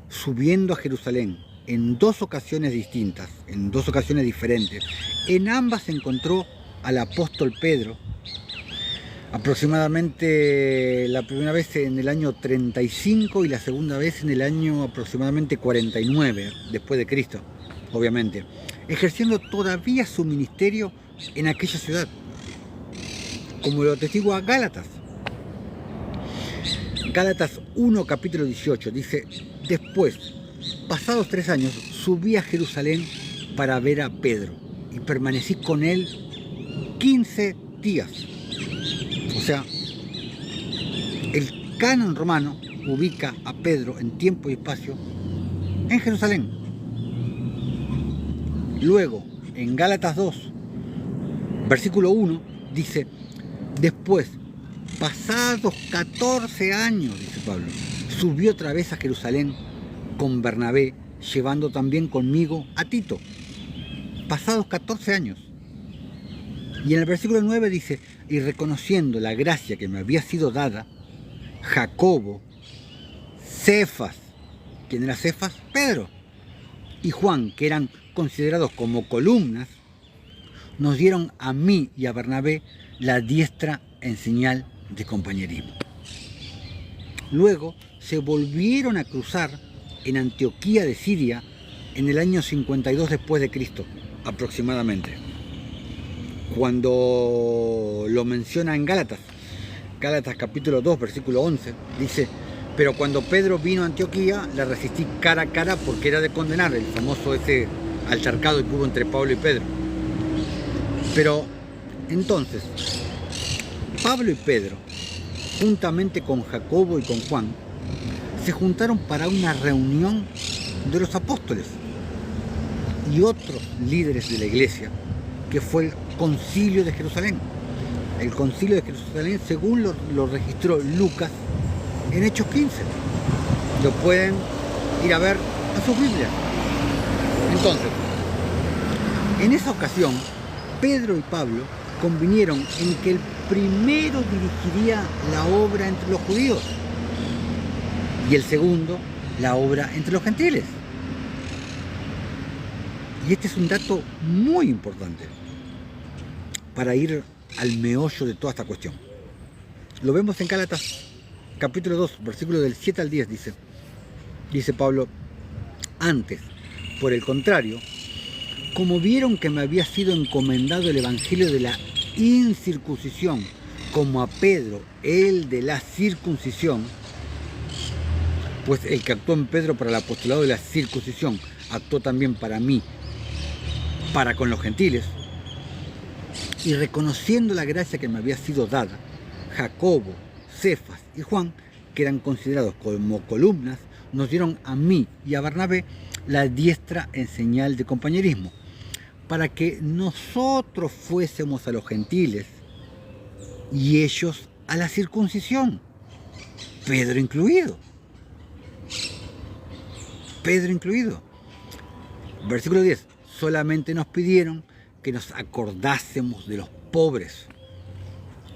subiendo a Jerusalén en dos ocasiones distintas, en dos ocasiones diferentes, en ambas se encontró al apóstol Pedro, aproximadamente la primera vez en el año 35 y la segunda vez en el año aproximadamente 49 después de Cristo, obviamente, ejerciendo todavía su ministerio en aquella ciudad, como lo atestigua Gálatas. Gálatas 1, capítulo 18, dice: después, pasados 3 años, subí a Jerusalén para ver a Pedro y permanecí con él 15 días. O sea, el canon romano ubica a Pedro en tiempo y espacio en Jerusalén. Luego, en Gálatas 2, versículo 1, dice: después, pasados 14 años, dice Pablo, subí otra vez a Jerusalén con Bernabé, llevando también conmigo a Tito. Pasados 14 años. Y en el versículo 9 dice: y reconociendo la gracia que me había sido dada, Jacobo, Cefas ¿Quién era Cefas? Pedro. Y Juan, que eran considerados como columnas, nos dieron a mí y a Bernabé la diestra en señal de compañerismo. Luego se volvieron a cruzar en Antioquía de Siria en el año 52 después de Cristo, aproximadamente. Cuando lo menciona en Gálatas capítulo 2, versículo 11, dice: pero cuando Pedro vino a Antioquía, le resistí cara a cara porque era de condenar, el famoso ese altercado que hubo entre Pablo y Pedro. Pero entonces, Pablo y Pedro, juntamente con Jacobo y con Juan, se juntaron para una reunión de los apóstoles y otros líderes de la iglesia, que fue el Concilio de Jerusalén. El Concilio de Jerusalén, según lo registró Lucas en Hechos 15. Lo pueden ir a ver a sus Biblias. Entonces, en esa ocasión, Pedro y Pablo convinieron en que el primero dirigiría la obra entre los judíos y el segundo la obra entre los gentiles. Y este es un dato muy importante para ir al meollo de toda esta cuestión. Lo vemos en Gálatas capítulo 2, versículo del 7 al 10, dice Pablo: antes, por el contrario, como vieron que me había sido encomendado el evangelio de la incircuncisión, como a Pedro el de la circuncisión, pues el que actuó en Pedro para el apostolado de la circuncisión, actuó también para mí, para con los gentiles. Y reconociendo la gracia que me había sido dada, Jacobo, Cefas y Juan, que eran considerados como columnas, nos dieron a mí y a Bernabé la diestra en señal de compañerismo, para que nosotros fuésemos a los gentiles y ellos a la circuncisión, Pedro incluido. Pedro incluido. Versículo 10. Solamente nos pidieron que nos acordásemos de los pobres.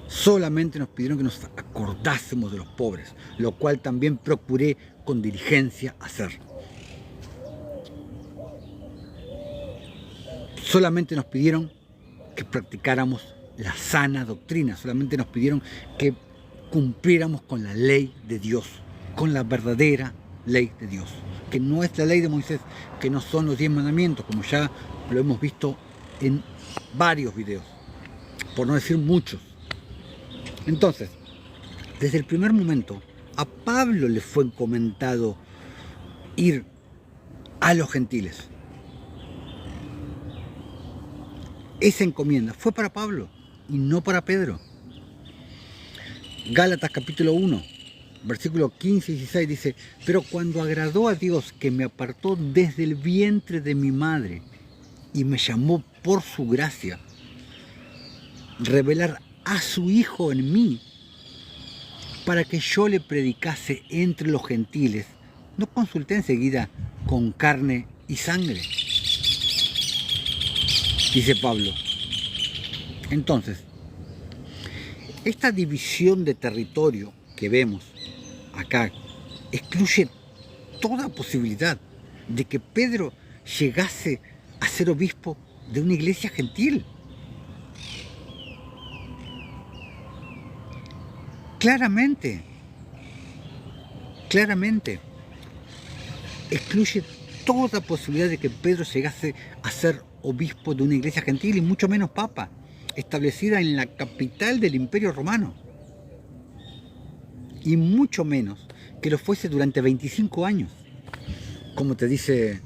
Solamente nos pidieron que nos acordásemos de los pobres, lo cual también procuré con diligencia hacer. Solamente nos pidieron que practicáramos la sana doctrina, solamente nos pidieron que cumpliéramos con la ley de Dios, con la verdadera ley de Dios, que no es la ley de Moisés, que no son los 10 mandamientos, como ya lo hemos visto en varios videos, por no decir muchos. Entonces, desde el primer momento, a Pablo le fue encomendado ir a los gentiles. Esa encomienda fue para Pablo y no para Pedro. Gálatas capítulo 1, versículo 15 y 16 dice: pero cuando agradó a Dios, que me apartó desde el vientre de mi madre y me llamó por su gracia, revelar a su Hijo en mí, para que yo le predicase entre los gentiles, no consulté enseguida con carne y sangre, dice Pablo. Entonces, esta división de territorio que vemos acá excluye toda posibilidad de que Pedro llegase a ser obispo de una iglesia gentil. Claramente excluye toda posibilidad de que Pedro llegase a ser obispo de una iglesia gentil, y mucho menos papa, establecida en la capital del Imperio Romano, y mucho menos que lo fuese durante 25 años, como te dice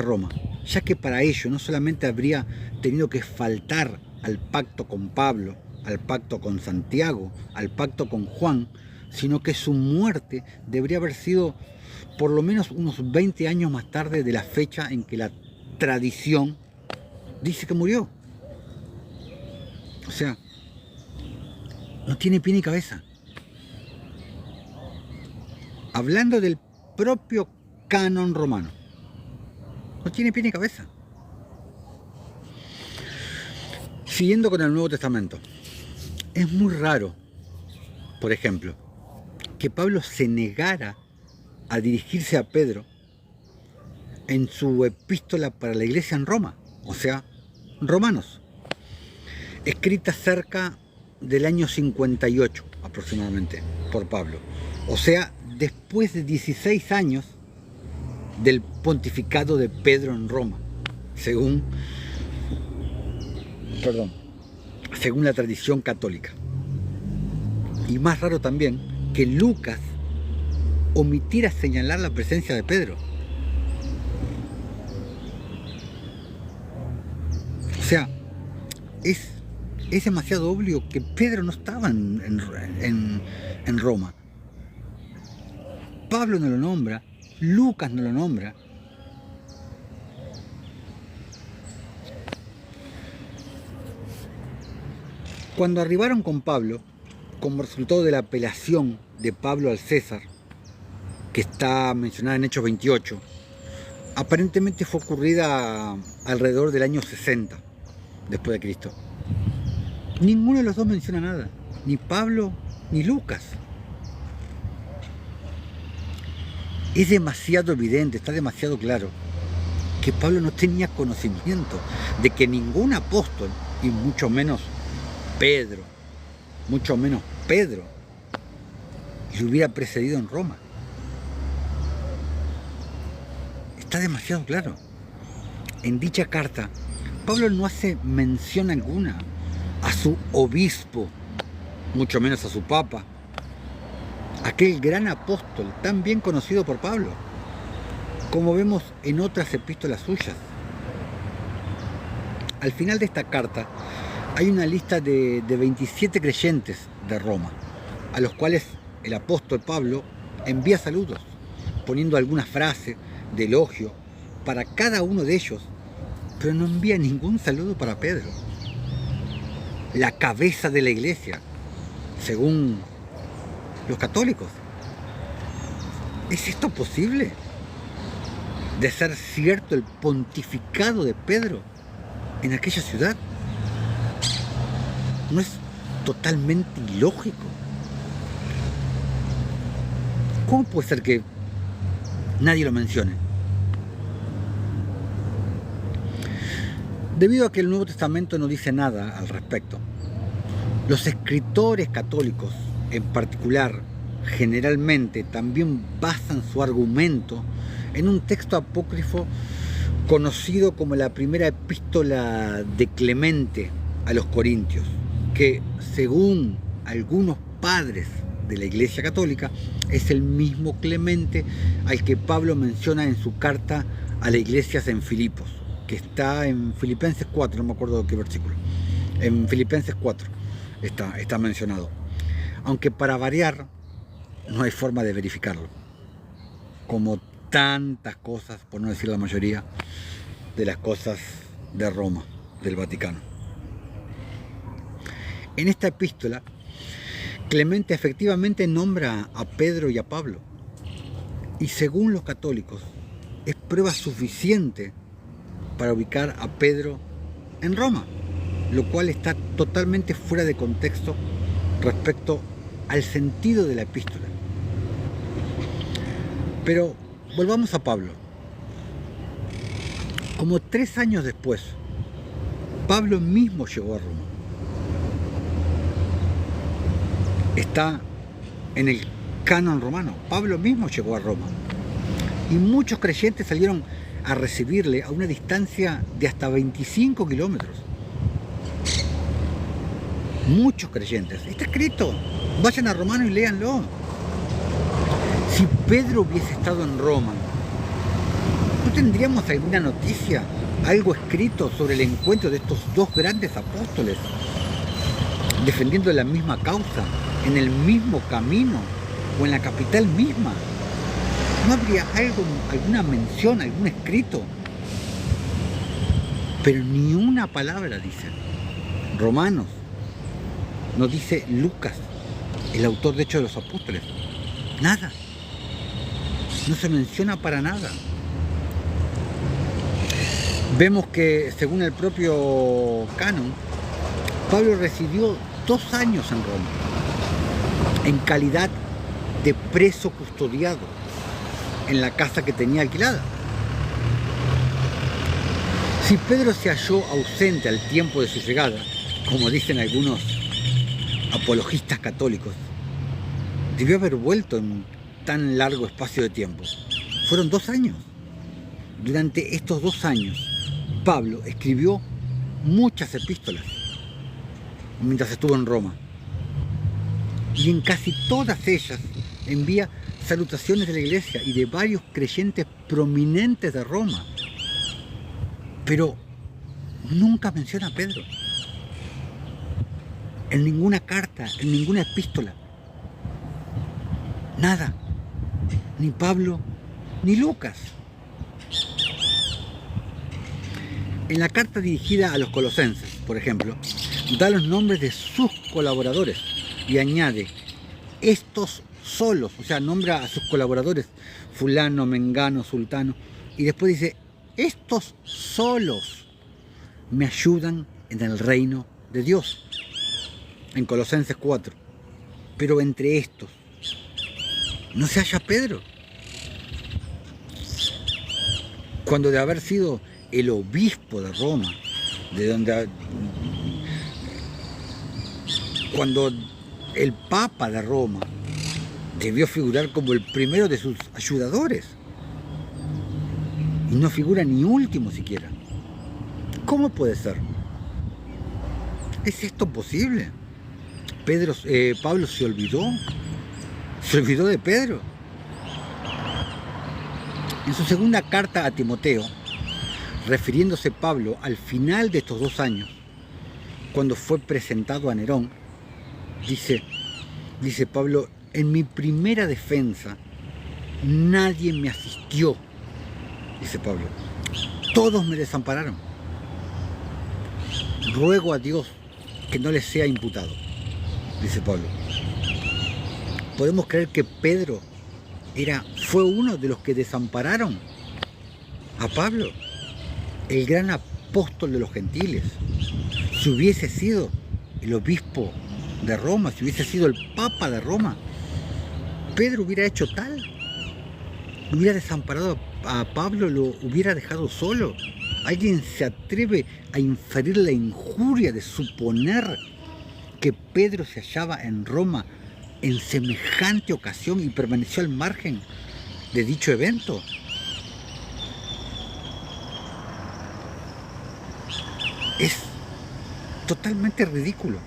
Roma, ya que para ello no solamente habría tenido que faltar al pacto con Pablo, al pacto con Santiago, al pacto con Juan, sino que su muerte debería haber sido por lo menos unos 20 años más tarde de la fecha en que la tradición dice que murió. O sea, no tiene pie ni cabeza. Hablando del propio canon romano, no tiene pie ni cabeza. Siguiendo con el Nuevo Testamento, es muy raro, por ejemplo, que Pablo se negara a dirigirse a Pedro en su epístola para la iglesia en Roma, o sea, Romanos, escrita cerca del año 58 aproximadamente por Pablo, o sea, después de 16 años del pontificado de Pedro en Roma, según la tradición católica. Y más raro también que Lucas omitiera señalar la presencia de Pedro. O sea, es demasiado obvio que Pedro no estaba en Roma. Pablo no lo nombra, Lucas no lo nombra. Cuando arribaron con Pablo, como resultado de la apelación de Pablo al César, que está mencionada en Hechos 28, aparentemente fue ocurrida alrededor del año 60 después de Cristo. Ninguno de los dos menciona nada, ni Pablo ni Lucas. Es demasiado evidente, está demasiado claro que Pablo no tenía conocimiento de que ningún apóstol, y mucho menos Pedro, le hubiera precedido en Roma. Está demasiado claro. En dicha carta, Pablo no hace mención alguna a su obispo, mucho menos a su papa, aquel gran apóstol tan bien conocido por Pablo, como vemos en otras epístolas suyas. Al final de esta carta hay una lista de 27 creyentes de Roma, a los cuales el apóstol Pablo envía saludos, poniendo alguna frase de elogio para cada uno de ellos, pero no envía ningún saludo para Pedro, la cabeza de la iglesia, según los católicos. ¿Es esto posible? ¿De ser cierto el pontificado de Pedro en aquella ciudad? ¿No es totalmente ilógico? ¿Cómo puede ser que nadie lo mencione? Debido a que el Nuevo Testamento no dice nada al respecto, los escritores católicos en particular generalmente también basan su argumento en un texto apócrifo conocido como la primera epístola de Clemente a los Corintios, que según algunos padres de la Iglesia Católica es el mismo Clemente al que Pablo menciona en su carta a las iglesias en Filipos, que está en Filipenses 4, no me acuerdo de qué versículo, en Filipenses 4 está mencionado, aunque para variar no hay forma de verificarlo, como tantas cosas, por no decir la mayoría de las cosas de Roma, del Vaticano. En esta epístola, Clemente efectivamente nombra a Pedro y a Pablo, y según los católicos es prueba suficiente para ubicar a Pedro en Roma, lo cual está totalmente fuera de contexto respecto al sentido de la epístola. Pero volvamos a Pablo. Como 3 años después, Pablo mismo llegó a Roma. Está en el canon romano. Pablo mismo llegó a Roma. Y muchos creyentes salieron a recibirle a una distancia de hasta 25 kilómetros. Muchos creyentes. Está escrito. Vayan a Romano y léanlo. Si Pedro hubiese estado en Roma, ¿no tendríamos alguna noticia, algo escrito sobre el encuentro de estos dos grandes apóstoles, defendiendo la misma causa, en el mismo camino o en la capital misma? ¿No habría alguna mención, algún escrito? Pero ni una palabra dice. Romanos, no dice Lucas, el autor de Hechos de los Apóstoles. Nada. No se menciona para nada. Vemos que, según el propio canon, Pablo residió 2 años en Roma, en calidad de preso custodiado en la casa que tenía alquilada. Si Pedro se halló ausente al tiempo de su llegada, como dicen algunos apologistas católicos, debió haber vuelto en un tan largo espacio de tiempo. Fueron 2 años. Durante estos 2 años, Pablo escribió muchas epístolas mientras estuvo en Roma. Y en casi todas ellas envía salutaciones de la iglesia y de varios creyentes prominentes de Roma. Pero nunca menciona a Pedro. En ninguna carta, en ninguna epístola. Nada. Ni Pablo, ni Lucas. En la carta dirigida a los colosenses, por ejemplo, da los nombres de sus colaboradores y añade estos solos, o sea, nombra a sus colaboradores, fulano, mengano, sultano, y después dice, estos solos me ayudan en el reino de Dios, en Colosenses 4. Pero entre estos no se halla Pedro, cuando de haber sido el obispo de Roma, cuando el Papa de Roma debió figurar como el primero de sus ayudadores, y no figura ni último siquiera. ¿Cómo puede ser? ¿Es esto posible? Pablo se olvidó de Pedro. En su segunda carta a Timoteo, refiriéndose Pablo al final de estos 2 años, cuando fue presentado a Nerón, dice Pablo, en mi primera defensa nadie me asistió, dice Pablo, todos me desampararon. Ruego a Dios que no les sea imputado, dice Pablo. ¿Podemos creer que Pedro fue uno de los que desampararon a Pablo, el gran apóstol de los gentiles? Si hubiese sido el obispo de Roma, si hubiese sido el Papa de Roma, Pedro hubiera hecho tal, hubiera desamparado a Pablo, lo hubiera dejado solo. ¿Alguien se atreve a inferir la injuria de suponer que Pedro se hallaba en Roma en semejante ocasión y permaneció al margen de dicho evento? Es totalmente ridículo.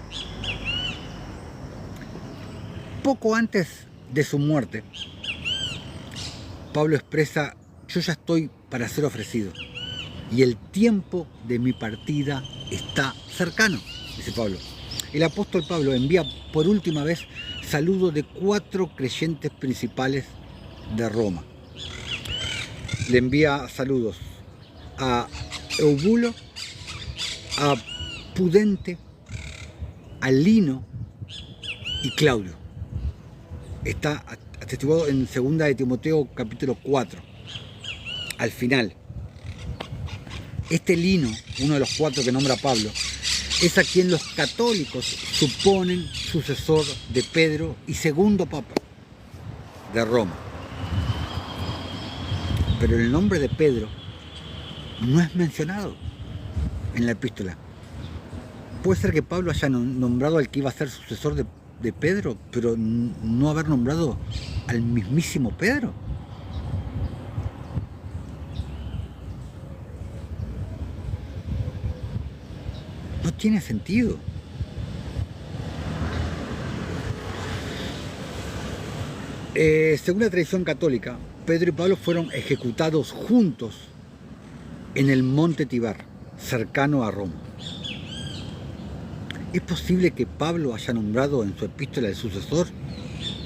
Poco antes de su muerte, Pablo expresa, yo ya estoy para ser ofrecido y el tiempo de mi partida está cercano, dice Pablo. El apóstol Pablo envía por última vez saludos de 4 creyentes principales de Roma. Le envía saludos a Eubulo, a Pudente, a Lino y Claudio. Está atestiguado en 2 de Timoteo capítulo 4, al final. Este Lino, uno de los 4 que nombra Pablo, es a quien los católicos suponen sucesor de Pedro y segundo Papa de Roma. Pero el nombre de Pedro no es mencionado en la epístola. Puede ser que Pablo haya nombrado al que iba a ser sucesor de Pedro, pero no haber nombrado al mismísimo Pedro. No tiene sentido. Según la tradición católica, Pedro y Pablo fueron ejecutados juntos en el monte Tibar, cercano a Roma. ¿Es posible que Pablo haya nombrado en su epístola el sucesor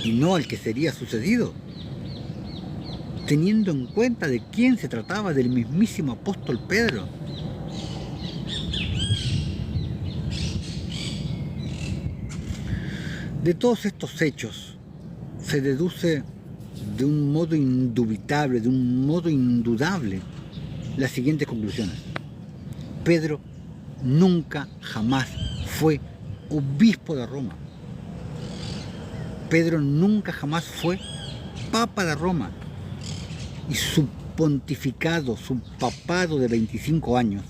y no al que sería sucedido? Teniendo en cuenta de quién se trataba, del mismísimo apóstol Pedro. De todos estos hechos se deduce de un modo indubitable, de un modo indudable, las siguientes conclusiones. Pedro nunca, jamás fue obispo de Roma. Pedro nunca jamás fue papa de Roma y su pontificado, su papado de 25 años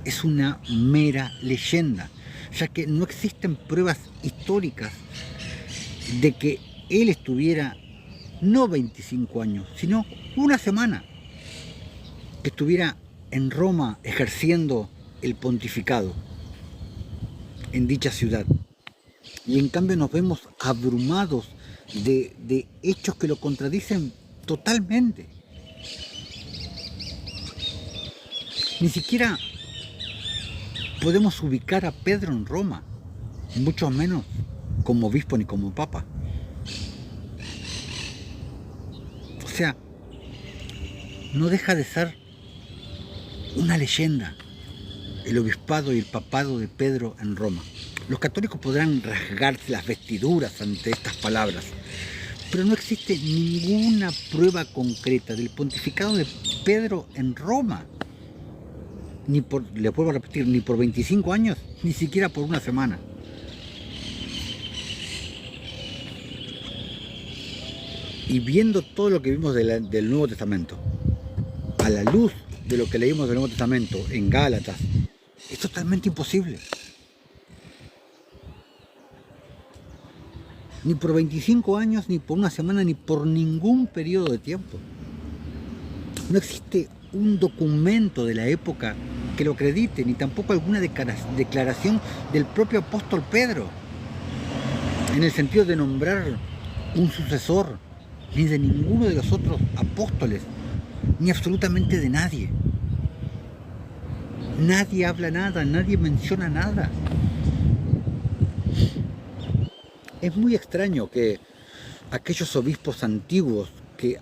es una mera leyenda, ya que no existen pruebas históricas de que él estuviera no 25 años, sino una semana, que estuviera en Roma ejerciendo el pontificado en dicha ciudad. Y en cambio nos vemos abrumados de hechos que lo contradicen totalmente. Ni siquiera podemos ubicar a Pedro en Roma, mucho menos como obispo ni como papa. O sea, no deja de ser una leyenda el obispado y el papado de Pedro en Roma. Los católicos podrán rasgarse las vestiduras ante estas palabras, pero no existe ninguna prueba concreta del pontificado de Pedro en Roma. Le vuelvo a repetir, ni por 25 años, ni siquiera por una semana. Y viendo todo lo que vimos del Nuevo Testamento, a la luz de lo que leímos del Nuevo Testamento en Gálatas, es totalmente imposible. Ni por 25 años, ni por una semana, ni por ningún periodo de tiempo. No existe un documento de la época que lo acredite, ni tampoco alguna declaración del propio apóstol Pedro, en el sentido de nombrar un sucesor, ni de ninguno de los otros apóstoles, ni absolutamente de nadie. Nadie habla nada, nadie menciona nada. Es muy extraño que aquellos obispos antiguos que,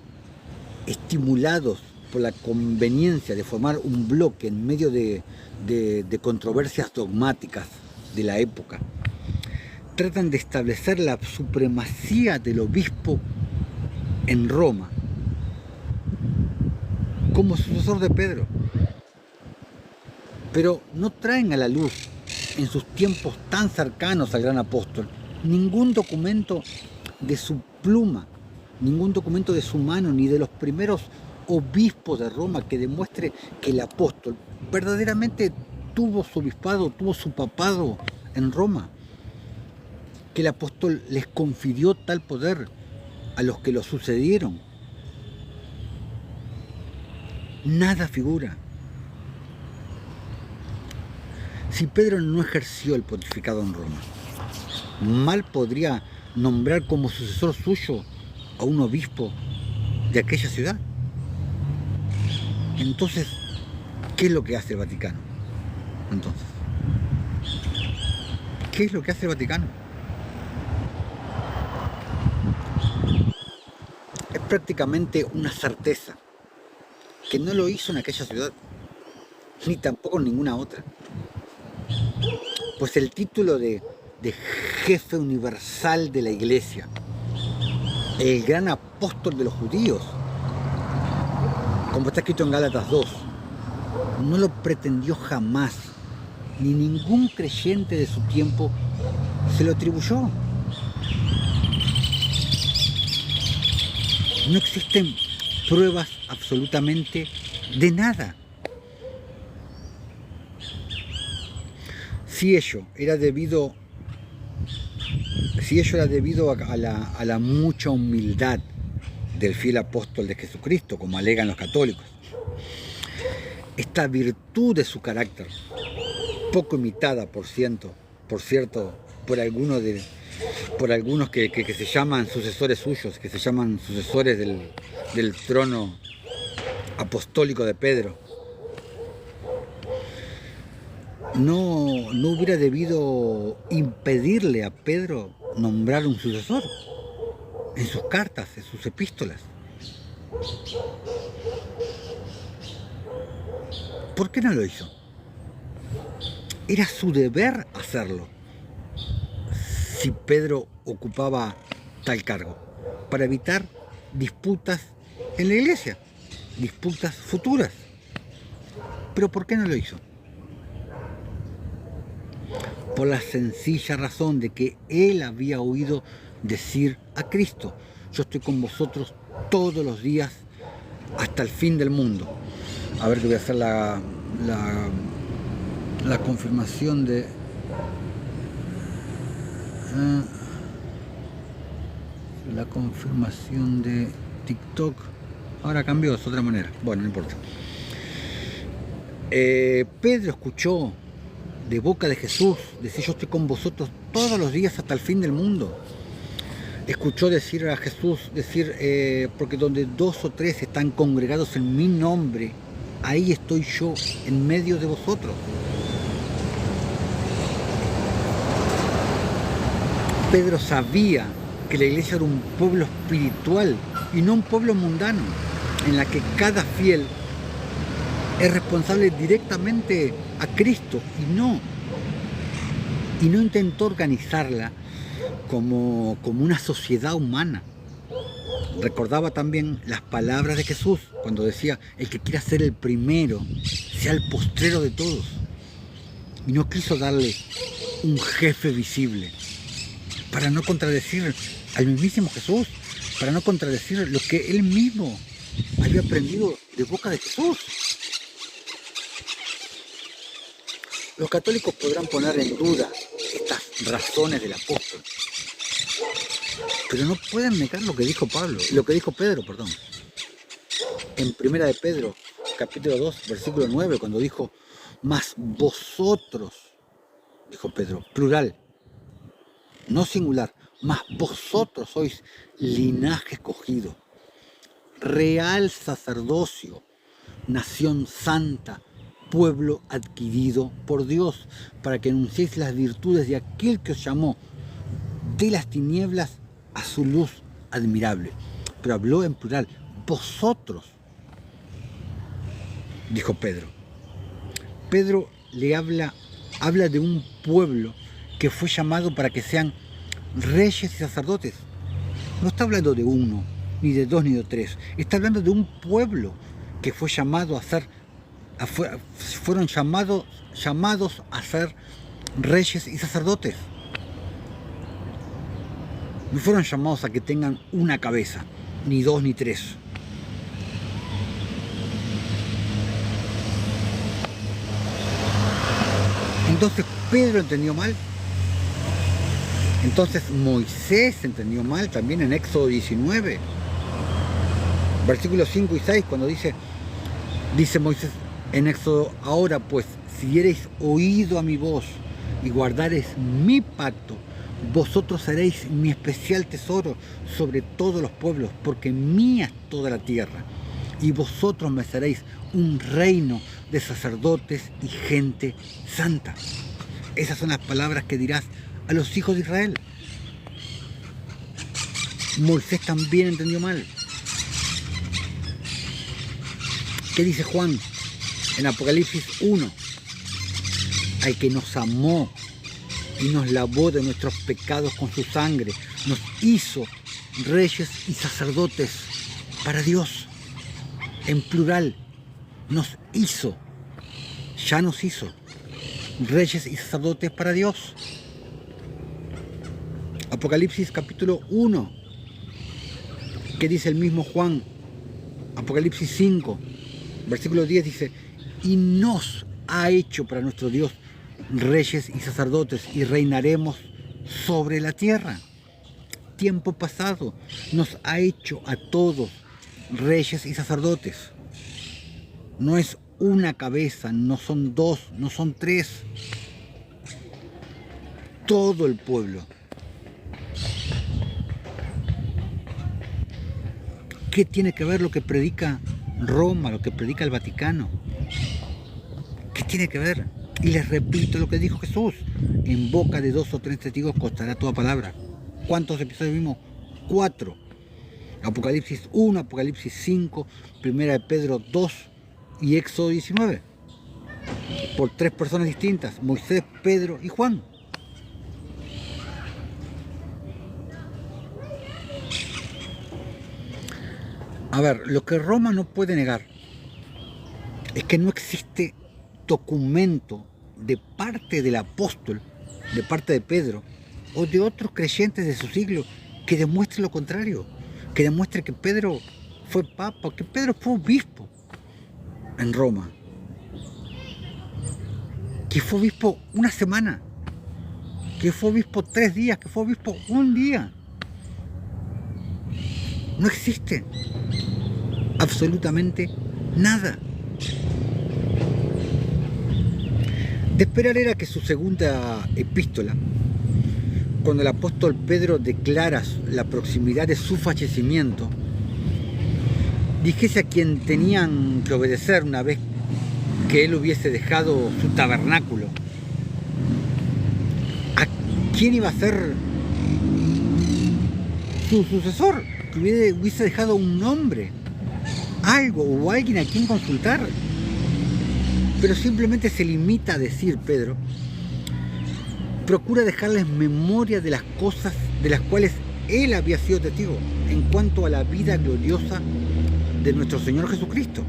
estimulados por la conveniencia de formar un bloque en medio de controversias dogmáticas de la época, tratan de establecer la supremacía del obispo en Roma como sucesor de Pedro, pero no traen a la luz en sus tiempos tan cercanos al gran apóstol ningún documento de su pluma, ningún documento de su mano, ni de los primeros obispos de Roma que demuestre que el apóstol verdaderamente tuvo su obispado, tuvo su papado en Roma, que el apóstol les confirió tal poder a los que lo sucedieron. Nada figura. Si Pedro no ejerció el pontificado en Roma, mal podría nombrar como sucesor suyo a un obispo de aquella ciudad. Entonces, ¿qué es lo que hace el Vaticano? Entonces, ¿qué es lo que hace el Vaticano? Es prácticamente una certeza que no lo hizo en aquella ciudad, ni tampoco en ninguna otra. Pues el título de jefe universal de la Iglesia, el gran apóstol de los judíos, como está escrito en Gálatas 2, no lo pretendió jamás, ni ningún creyente de su tiempo se lo atribuyó. No existen pruebas absolutamente de nada. Si ello era debido a la mucha humildad del fiel apóstol de Jesucristo, como alegan los católicos, esta virtud de su carácter, poco imitada, por cierto, por algunos que se llaman sucesores suyos, que se llaman sucesores del trono apostólico de Pedro, no hubiera debido impedirle a Pedro nombrar un sucesor en sus cartas, en sus epístolas. ¿Por qué no lo hizo? Era su deber hacerlo si Pedro ocupaba tal cargo, para evitar disputas en la iglesia, disputas futuras. ¿Pero por qué no lo hizo? Por la sencilla razón de que él había oído decir a Cristo: yo estoy con vosotros todos los días hasta el fin del mundo. A ver, que voy a hacer la confirmación de... la confirmación de TikTok. Ahora cambió, es otra manera. Bueno, no importa. Pedro escuchó de boca de Jesús decir: yo estoy con vosotros todos los días hasta el fin del mundo. Escuchó decir a Jesús, porque donde 2 o 3 están congregados en mi nombre, ahí estoy yo en medio de vosotros. Pedro sabía que la iglesia era un pueblo espiritual y no un pueblo mundano, en la que cada fiel es responsable directamente a Cristo y no intentó organizarla como una sociedad humana. Recordaba también las palabras de Jesús cuando decía: el que quiera ser el primero, sea el postrero de todos. Y no quiso darle un jefe visible, para no contradecir al mismísimo Jesús, para no contradecir lo que él mismo había aprendido de boca de Jesús. Los católicos podrán poner en duda estas razones del apóstol, pero no pueden negar lo que dijo Pedro, en Primera de Pedro, capítulo 2, versículo 9, cuando dijo: mas vosotros, dijo Pedro, plural, no singular, mas vosotros sois linaje escogido, real sacerdocio, nación santa, pueblo adquirido por Dios, para que anunciéis las virtudes de aquel que os llamó de las tinieblas a su luz admirable. Pero habló en plural: vosotros, dijo Pedro. Pedro le habla de un pueblo que fue llamado para que sean reyes y sacerdotes. No está hablando de uno, ni de dos, ni de tres. Está hablando de un pueblo que fue llamado a ser, fueron llamados a ser reyes y sacerdotes. No fueron llamados a que tengan una cabeza, ni dos, ni tres. Entonces Pedro entendió mal. Entonces Moisés entendió mal también en Éxodo 19, versículos 5 y 6, cuando dice Moisés en Éxodo: ahora pues, si diereis oído a mi voz y guardareis mi pacto, vosotros seréis mi especial tesoro sobre todos los pueblos, porque mía es toda la tierra, y vosotros me seréis un reino de sacerdotes y gente santa. Esas son las palabras que dirás a los hijos de Israel. Moisés también entendió mal. ¿Qué dice Juan en Apocalipsis 1? Al que nos amó y nos lavó de nuestros pecados con su sangre, nos hizo reyes y sacerdotes para Dios. En plural, ya nos hizo reyes y sacerdotes para Dios. Apocalipsis capítulo 1, que dice el mismo Juan. Apocalipsis 5, versículo 10 dice: y nos ha hecho para nuestro Dios reyes y sacerdotes, y reinaremos sobre la tierra. Tiempo pasado, nos ha hecho a todos reyes y sacerdotes. No es una cabeza, no son dos, no son tres. Todo el pueblo. ¿Qué tiene que ver lo que predica Roma, lo que predica el Vaticano? ¿Qué tiene que ver? Y les repito lo que dijo Jesús: en boca de 2 o 3 testigos constará toda palabra. ¿Cuántos episodios vimos? 4. Apocalipsis 1, Apocalipsis 5, Primera de Pedro 2 y Éxodo 19. Por 3 personas distintas: Moisés, Pedro y Juan. A ver, lo que Roma no puede negar es que no existe documento de parte del apóstol, de parte de Pedro, o de otros creyentes de su siglo, que demuestre lo contrario, que demuestre que Pedro fue papa, que Pedro fue obispo en Roma, que fue obispo una semana, que fue obispo 3 días, que fue obispo un día. No existe absolutamente nada. De esperar era que su segunda epístola, cuando el apóstol Pedro declara la proximidad de su fallecimiento, dijese a quien tenían que obedecer una vez que él hubiese dejado su tabernáculo, a quién iba a ser su sucesor, que hubiese dejado un nombre, algo o alguien a quien consultar. Pero simplemente se limita a decir, Pedro, procura dejarles memoria de las cosas de las cuales él había sido testigo en cuanto a la vida gloriosa de nuestro Señor Jesucristo.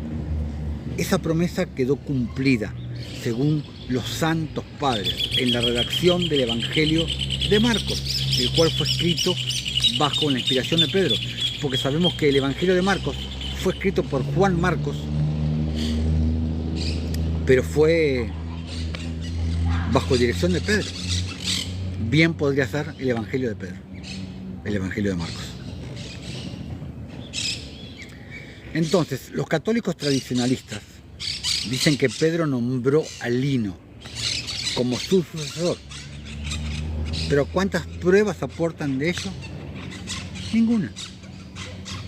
Esa promesa quedó cumplida, según los santos padres, en la redacción del Evangelio de Marcos, el cual fue escrito bajo la inspiración de Pedro, porque sabemos que el Evangelio de Marcos fue escrito por Juan Marcos, pero fue bajo dirección de Pedro. Bien podría ser el Evangelio de Pedro, el Evangelio de Marcos. Entonces, los católicos tradicionalistas dicen que Pedro nombró a Lino como su sucesor. Pero ¿cuántas pruebas aportan de ello? Ninguna.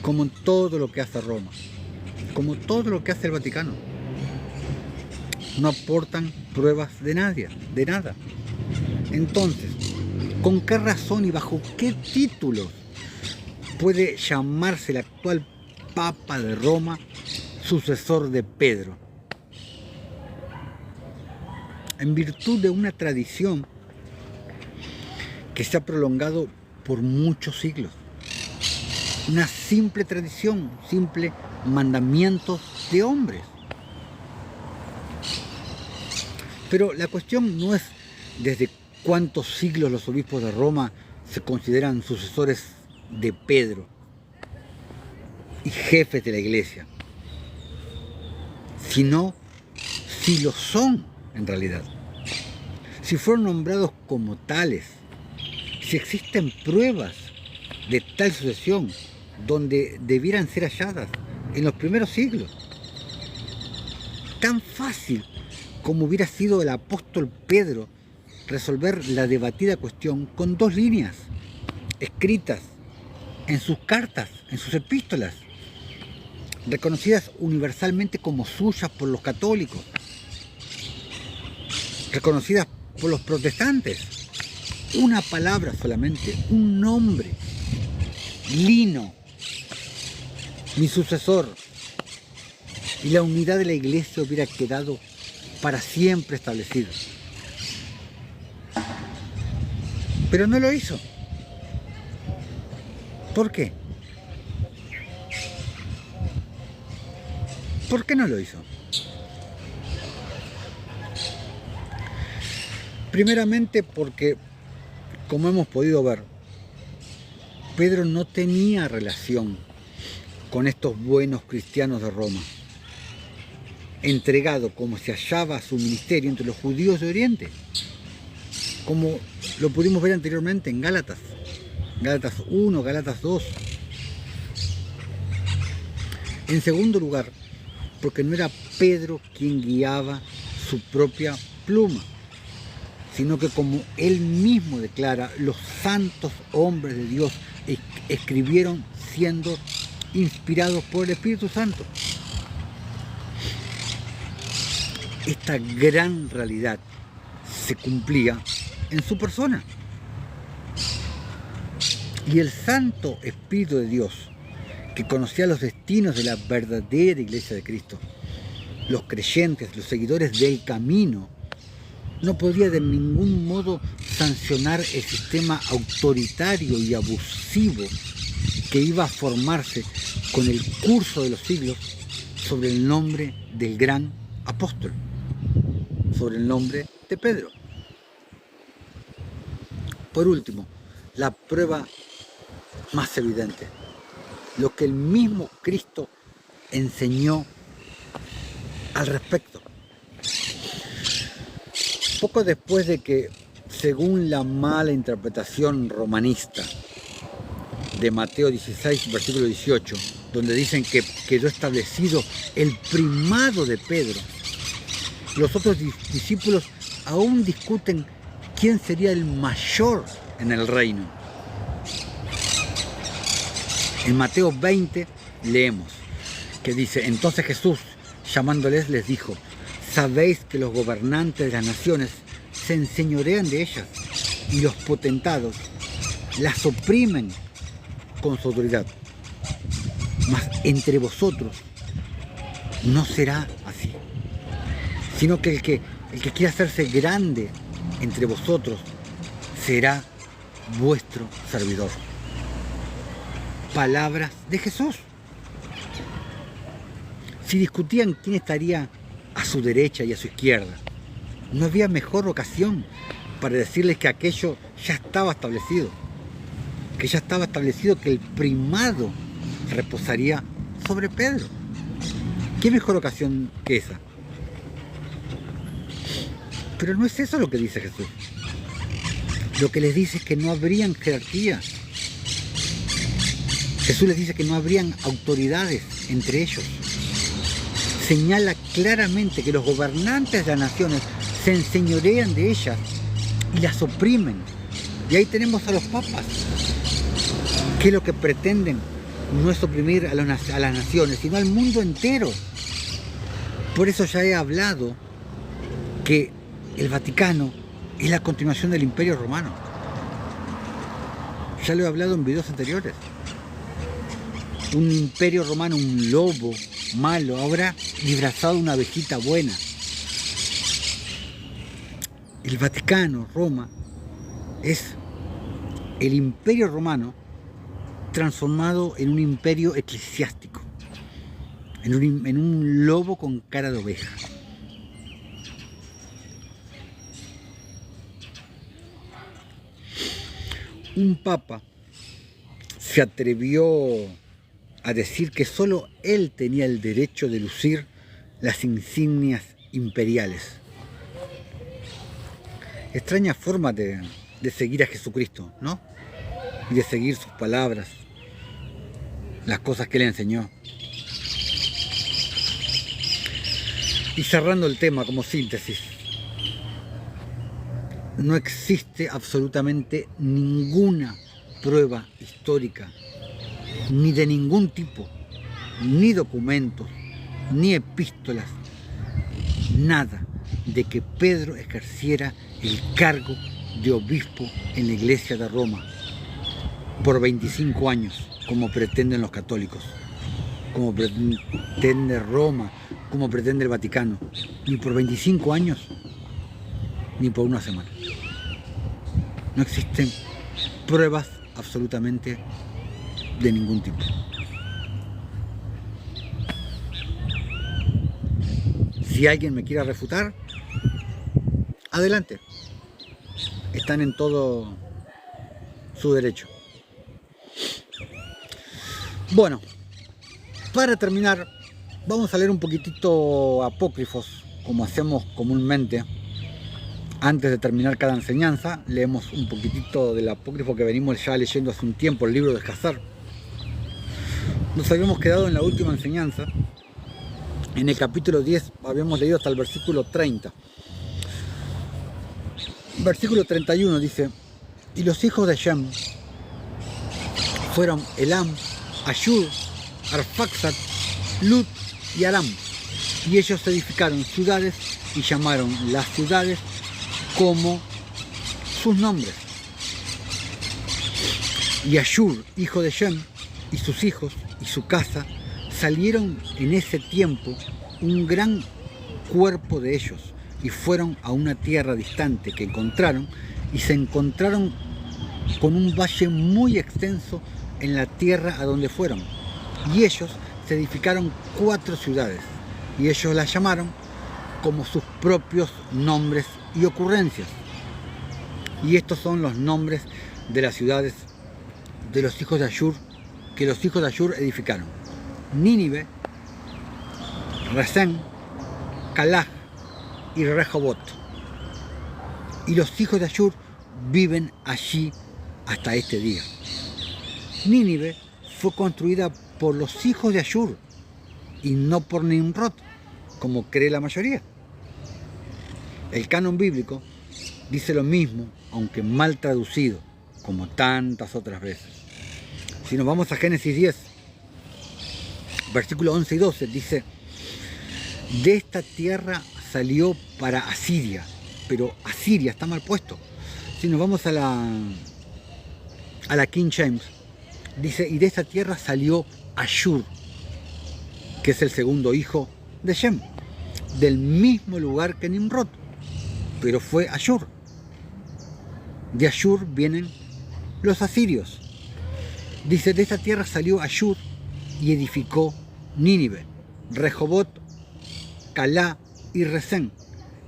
Como en todo lo que hace Roma, como todo lo que hace el Vaticano. No aportan pruebas de nadie, de nada. Entonces, ¿con qué razón y bajo qué títulos puede llamarse el actual Papa de Roma sucesor de Pedro? En virtud de una tradición que se ha prolongado por muchos siglos. Una simple tradición, simple mandamiento de hombres. Pero la cuestión no es desde cuántos siglos los obispos de Roma se consideran sucesores de Pedro y jefes de la iglesia, sino si lo son en realidad, si fueron nombrados como tales, si existen pruebas de tal sucesión donde debieran ser halladas en los primeros siglos. Tan fácil como hubiera sido el apóstol Pedro resolver la debatida cuestión con 2 líneas escritas en sus cartas, en sus epístolas, reconocidas universalmente como suyas por los católicos, reconocidas por los protestantes. Una palabra solamente, un nombre, Lino, mi sucesor, y la unidad de la iglesia hubiera quedado para siempre establecida. Pero no lo hizo. ¿Por qué? ¿Por qué no lo hizo? Primeramente porque, como hemos podido ver, Pedro no tenía relación con estos buenos cristianos de Roma, entregado como se hallaba su ministerio entre los judíos de Oriente, como lo pudimos ver anteriormente en Gálatas 1, Gálatas 2. En segundo lugar, porque no era Pedro quien guiaba su propia pluma, sino que, como él mismo declara, los santos hombres de Dios escribieron siendo inspirados por el Espíritu Santo. Esta gran realidad se cumplía en su persona. Y el Santo Espíritu de Dios, que conocía los destinos de la verdadera Iglesia de Cristo, los creyentes, los seguidores del camino, no podía de ningún modo sancionar el sistema autoritario y abusivo que iba a formarse con el curso de los siglos sobre el nombre del gran apóstol, sobre el nombre de Pedro. Por último, la prueba más evidente, lo que el mismo Cristo enseñó al respecto. Poco después de que, según la mala interpretación romanista de Mateo 16, versículo 18, donde dicen que quedó establecido el primado de Pedro, los otros discípulos aún discuten quién sería el mayor en el reino. En Mateo 20 leemos que dice: entonces Jesús, llamándoles, les dijo: sabéis que los gobernantes de las naciones se enseñorean de ellas y los potentados las oprimen con su autoridad. Mas entre vosotros no será así, sino que el que quiera hacerse grande entre vosotros será vuestro servidor. Palabras de Jesús. Si discutían quién estaría a su derecha y a su izquierda, no había mejor ocasión para decirles que aquello ya estaba establecido, que el primado reposaría sobre Pedro. ¿Qué mejor ocasión que esa? Pero no es eso lo que dice Jesús. Lo que les dice es que no habrían jerarquías. Jesús les dice que no habrían autoridades entre ellos. Señala claramente que los gobernantes de las naciones se enseñorean de ellas y las oprimen. Y ahí tenemos a los papas, que lo que pretenden no es oprimir a las naciones, sino al mundo entero. Por eso ya he hablado que el Vaticano es la continuación del Imperio Romano. Ya lo he hablado en videos anteriores. Un imperio romano, un lobo malo, habrá disfrazado una abejita buena. El Vaticano, Roma, es el imperio romano transformado en un imperio eclesiástico, en un lobo con cara de oveja. Un papa se atrevió a decir que solo él tenía el derecho de lucir las insignias imperiales. Extraña forma de seguir a Jesucristo, ¿no? Y de seguir sus palabras, las cosas que él enseñó. Y cerrando el tema como síntesis, no existe absolutamente ninguna prueba histórica, ni de ningún tipo, ni documentos, ni epístolas, nada de que Pedro ejerciera el cargo de obispo en la Iglesia de Roma por 25 años, como pretenden los católicos, como pretende Roma, como pretende el Vaticano, ni por 25 años, ni por una semana. No existen pruebas absolutamente de ningún tipo. Si alguien me quiere refutar, adelante. Están en todo su derecho. Bueno, para terminar, vamos a leer un poquitito apócrifos, como hacemos comúnmente. Antes de terminar cada enseñanza, leemos un poquitito del apócrifo que venimos ya leyendo hace un tiempo, el libro de Escazar. Nos habíamos quedado en la última enseñanza, en el capítulo 10, habíamos leído hasta el versículo 30. Versículo 31 dice: y los hijos de Shem fueron Elam, Ashur, Arphaxad, Lut y Aram, y ellos edificaron ciudades y llamaron las ciudades como sus nombres. Y Ashur, hijo de Shem, y sus hijos y su casa, salieron en ese tiempo un gran cuerpo de ellos, y fueron a una tierra distante que encontraron, y se encontraron con un valle muy extenso en la tierra a donde fueron. Y ellos se edificaron 4 ciudades, y ellos las llamaron como sus propios nombres y ocurrencias. Y estos son los nombres de las ciudades de los hijos de Ashur que los hijos de Ashur edificaron: Nínive, Resén, Calah y Rehobot. Y los hijos de Ashur viven allí hasta este día. Nínive fue construida por los hijos de Ashur y no por Nimrod, como cree la mayoría. El canon bíblico dice lo mismo, aunque mal traducido, como tantas otras veces. Si nos vamos a Génesis 10, versículos 11 y 12, dice: de esta tierra salió para Asiria, pero Asiria está mal puesto. Si nos vamos a la King James, dice: y de esta tierra salió Ashur, que es el segundo hijo de Shem, del mismo lugar que Nimrod, pero fue Ashur. De Ashur vienen los asirios. Dice: de esta tierra salió Ashur y edificó Nínive, Rehobot, Calah y Resén,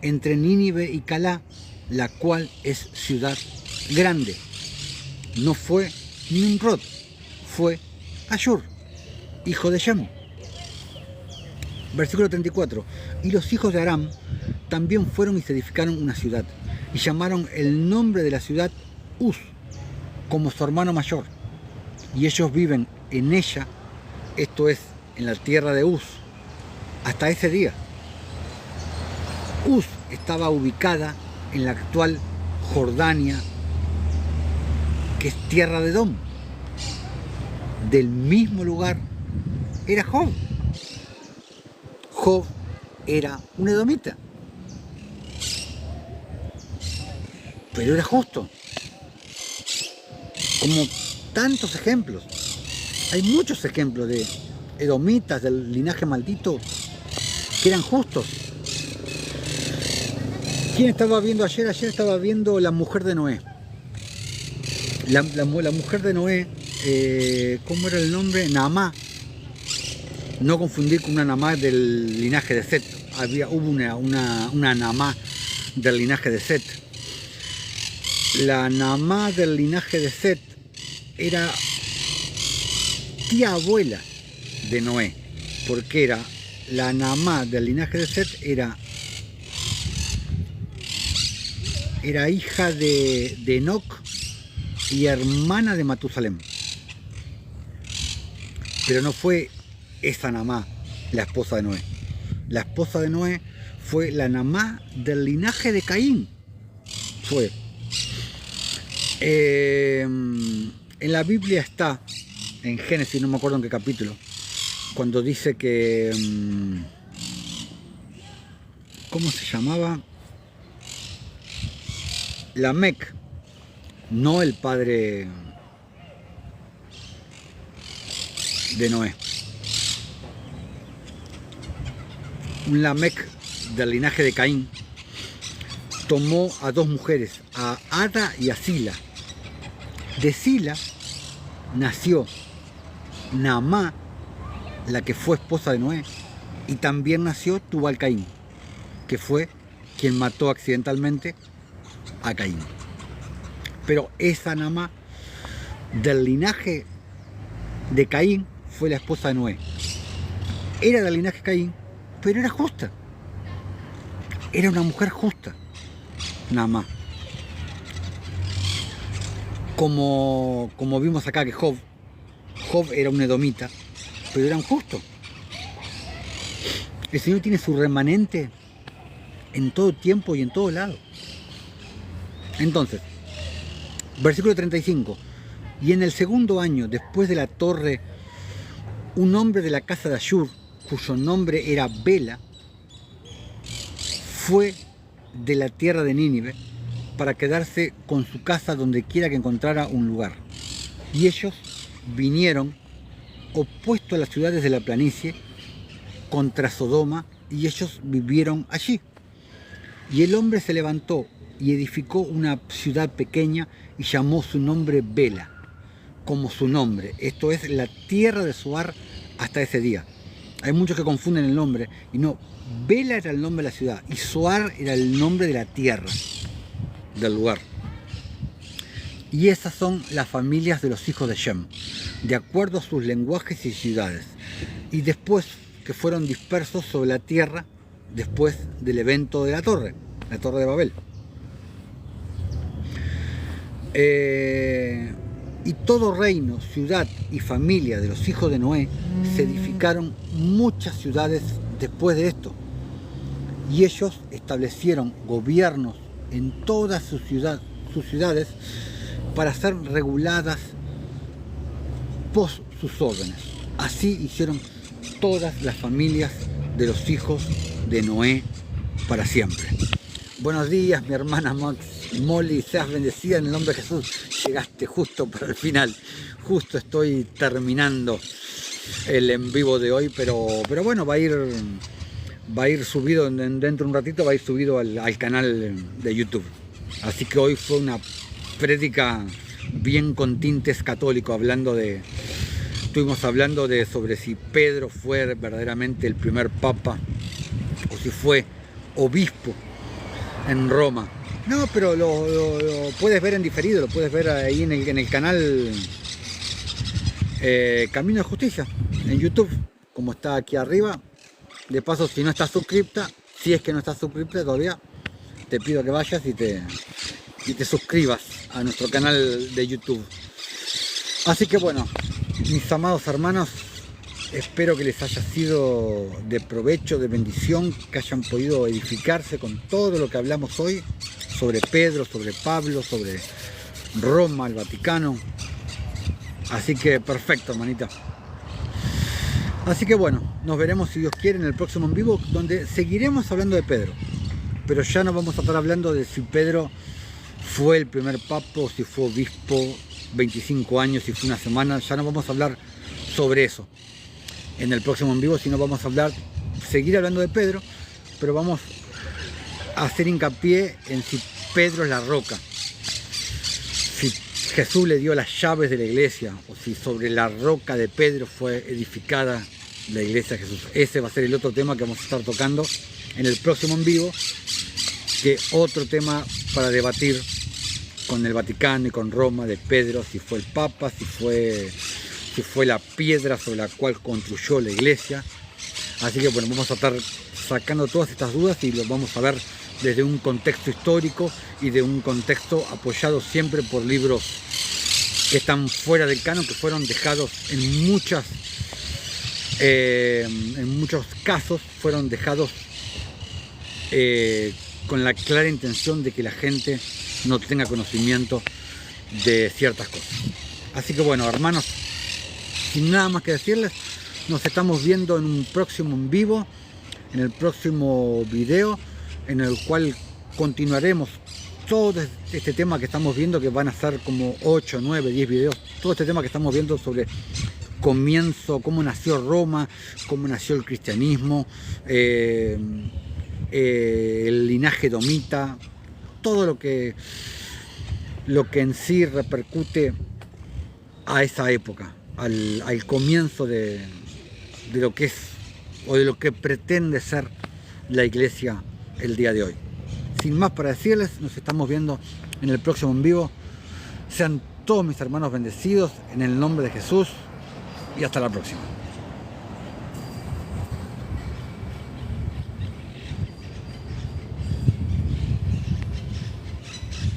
entre Nínive y Calah, la cual es ciudad grande. No fue Nimrod, fue Ashur, hijo de Shem. Versículo 34. Y los hijos de Aram también fueron y se edificaron una ciudad, y llamaron el nombre de la ciudad Uz, como su hermano mayor. Y ellos viven en ella, esto es, en la tierra de Uz, hasta ese día. Uz estaba ubicada en la actual Jordania, que es tierra de Edom. Del mismo lugar era Job. Job era un edomita, pero era justo. Como tantos ejemplos. Hay muchos ejemplos de edomitas del linaje maldito que eran justos. ¿Quién estaba viendo ayer? Ayer estaba viendo La mujer de Noé. La mujer de Noé, ¿cómo era el nombre? Naamá. No confundir con una Naamá del linaje de Set. Hubo una Naamá del linaje de Set. La Naamá del linaje de Set era tía abuela de Noé, porque era la Naamá del linaje de Set, era hija de Enoc y hermana de Matusalem. Pero no fue esa Naamá la esposa de Noé. La esposa de Noé fue la Naamá del linaje de Caín. Fue. En la Biblia está, en Génesis, no me acuerdo en qué capítulo, cuando dice que, ¿cómo se llamaba? Lamec, no el padre de Noé. Un Lamec del linaje de Caín tomó a dos mujeres, a Ada y a Sila. De Sila nació Naamá, la que fue esposa de Noé, y también nació Tubal Caín, que fue quien mató accidentalmente a Caín. Pero esa Naamá del linaje de Caín fue la esposa de Noé. Era del linaje de Caín, pero era justa. Era una mujer justa, Naamá. Como vimos acá que Job era un edomita, pero eran justos. El Señor tiene su remanente en todo tiempo y en todo lado. Entonces, versículo 35. Y en el segundo año, después de la torre, un hombre de la casa de Ashur, cuyo nombre era Bela, fue de la tierra de Nínive para quedarse con su casa donde quiera que encontrara un lugar. Y ellos vinieron opuesto a las ciudades de la planicie contra Sodoma, y ellos vivieron allí. Y el hombre se levantó y edificó una ciudad pequeña y llamó su nombre Bela, como su nombre. Esto es la tierra de Zoar hasta ese día. Hay muchos que confunden el nombre, y no, Bela era el nombre de la ciudad y Zoar era el nombre de la tierra, del lugar. Y esas son las familias de los hijos de Shem, de acuerdo a sus lenguajes y ciudades. Y después que fueron dispersos sobre la tierra después del evento de la torre de Babel. Y todo reino, ciudad y familia de los hijos de Noé se edificaron muchas ciudades después de esto. Y ellos establecieron gobiernos en todas sus ciudades para ser reguladas por sus órdenes. Así hicieron todas las familias de los hijos de Noé para siempre. Buenos días, mi hermana Molly, seas bendecida en el nombre de Jesús. Llegaste justo para el final, justo estoy terminando el en vivo de hoy, pero bueno, va a ir subido dentro de un ratito, va a ir subido al canal de YouTube. Así que hoy fue una prédica bien con tintes católicos, estuvimos hablando sobre si Pedro fue verdaderamente el primer papa o si fue obispo en Roma. No, pero lo puedes ver en diferido, lo puedes ver ahí en el canal Camino de Justicia, en YouTube, como está aquí arriba. De paso, si no estás suscripta, si es que no estás suscripta todavía, te pido que vayas y te suscribas a nuestro canal de YouTube. Así que bueno, mis amados hermanos, espero que les haya sido de provecho, de bendición, que hayan podido edificarse con todo lo que hablamos hoy sobre Pedro, sobre Pablo, sobre Roma, el Vaticano. Así que perfecto, hermanita. Así que bueno, nos veremos si Dios quiere en el próximo en vivo, donde seguiremos hablando de Pedro. Pero ya no vamos a estar hablando de si Pedro fue el primer papa o si fue obispo 25 años, si fue una semana. Ya no vamos a hablar sobre eso en el próximo en vivo, sino vamos a seguir hablando de Pedro, pero vamos a hacer hincapié en si Pedro es la roca, si Jesús le dio las llaves de la iglesia o si sobre la roca de Pedro fue edificada la iglesia de Jesús. Ese va a ser el otro tema que vamos a estar tocando en el próximo en vivo, que otro tema para debatir con el Vaticano y con Roma de Pedro, si fue el Papa, si fue la piedra sobre la cual construyó la iglesia. Así que bueno, vamos a estar sacando todas estas dudas y lo vamos a ver desde un contexto histórico y de un contexto apoyado siempre por libros que están fuera del canon, que fueron dejados en muchos casos, fueron dejados con la clara intención de que la gente no tenga conocimiento de ciertas cosas. Así que bueno, hermanos, sin nada más que decirles, nos estamos viendo en un próximo en vivo, en el próximo video, en el cual continuaremos todo este tema que estamos viendo, que van a ser como 8, 9, 10 videos, todo este tema que estamos viendo sobre comienzo, cómo nació Roma, cómo nació el cristianismo, el linaje domita, todo lo que en sí repercute a esa época, al comienzo de lo que es o de lo que pretende ser la iglesia el día de hoy. Sin más para decirles, nos estamos viendo en el próximo en vivo. Sean todos mis hermanos bendecidos en el nombre de Jesús y hasta la próxima.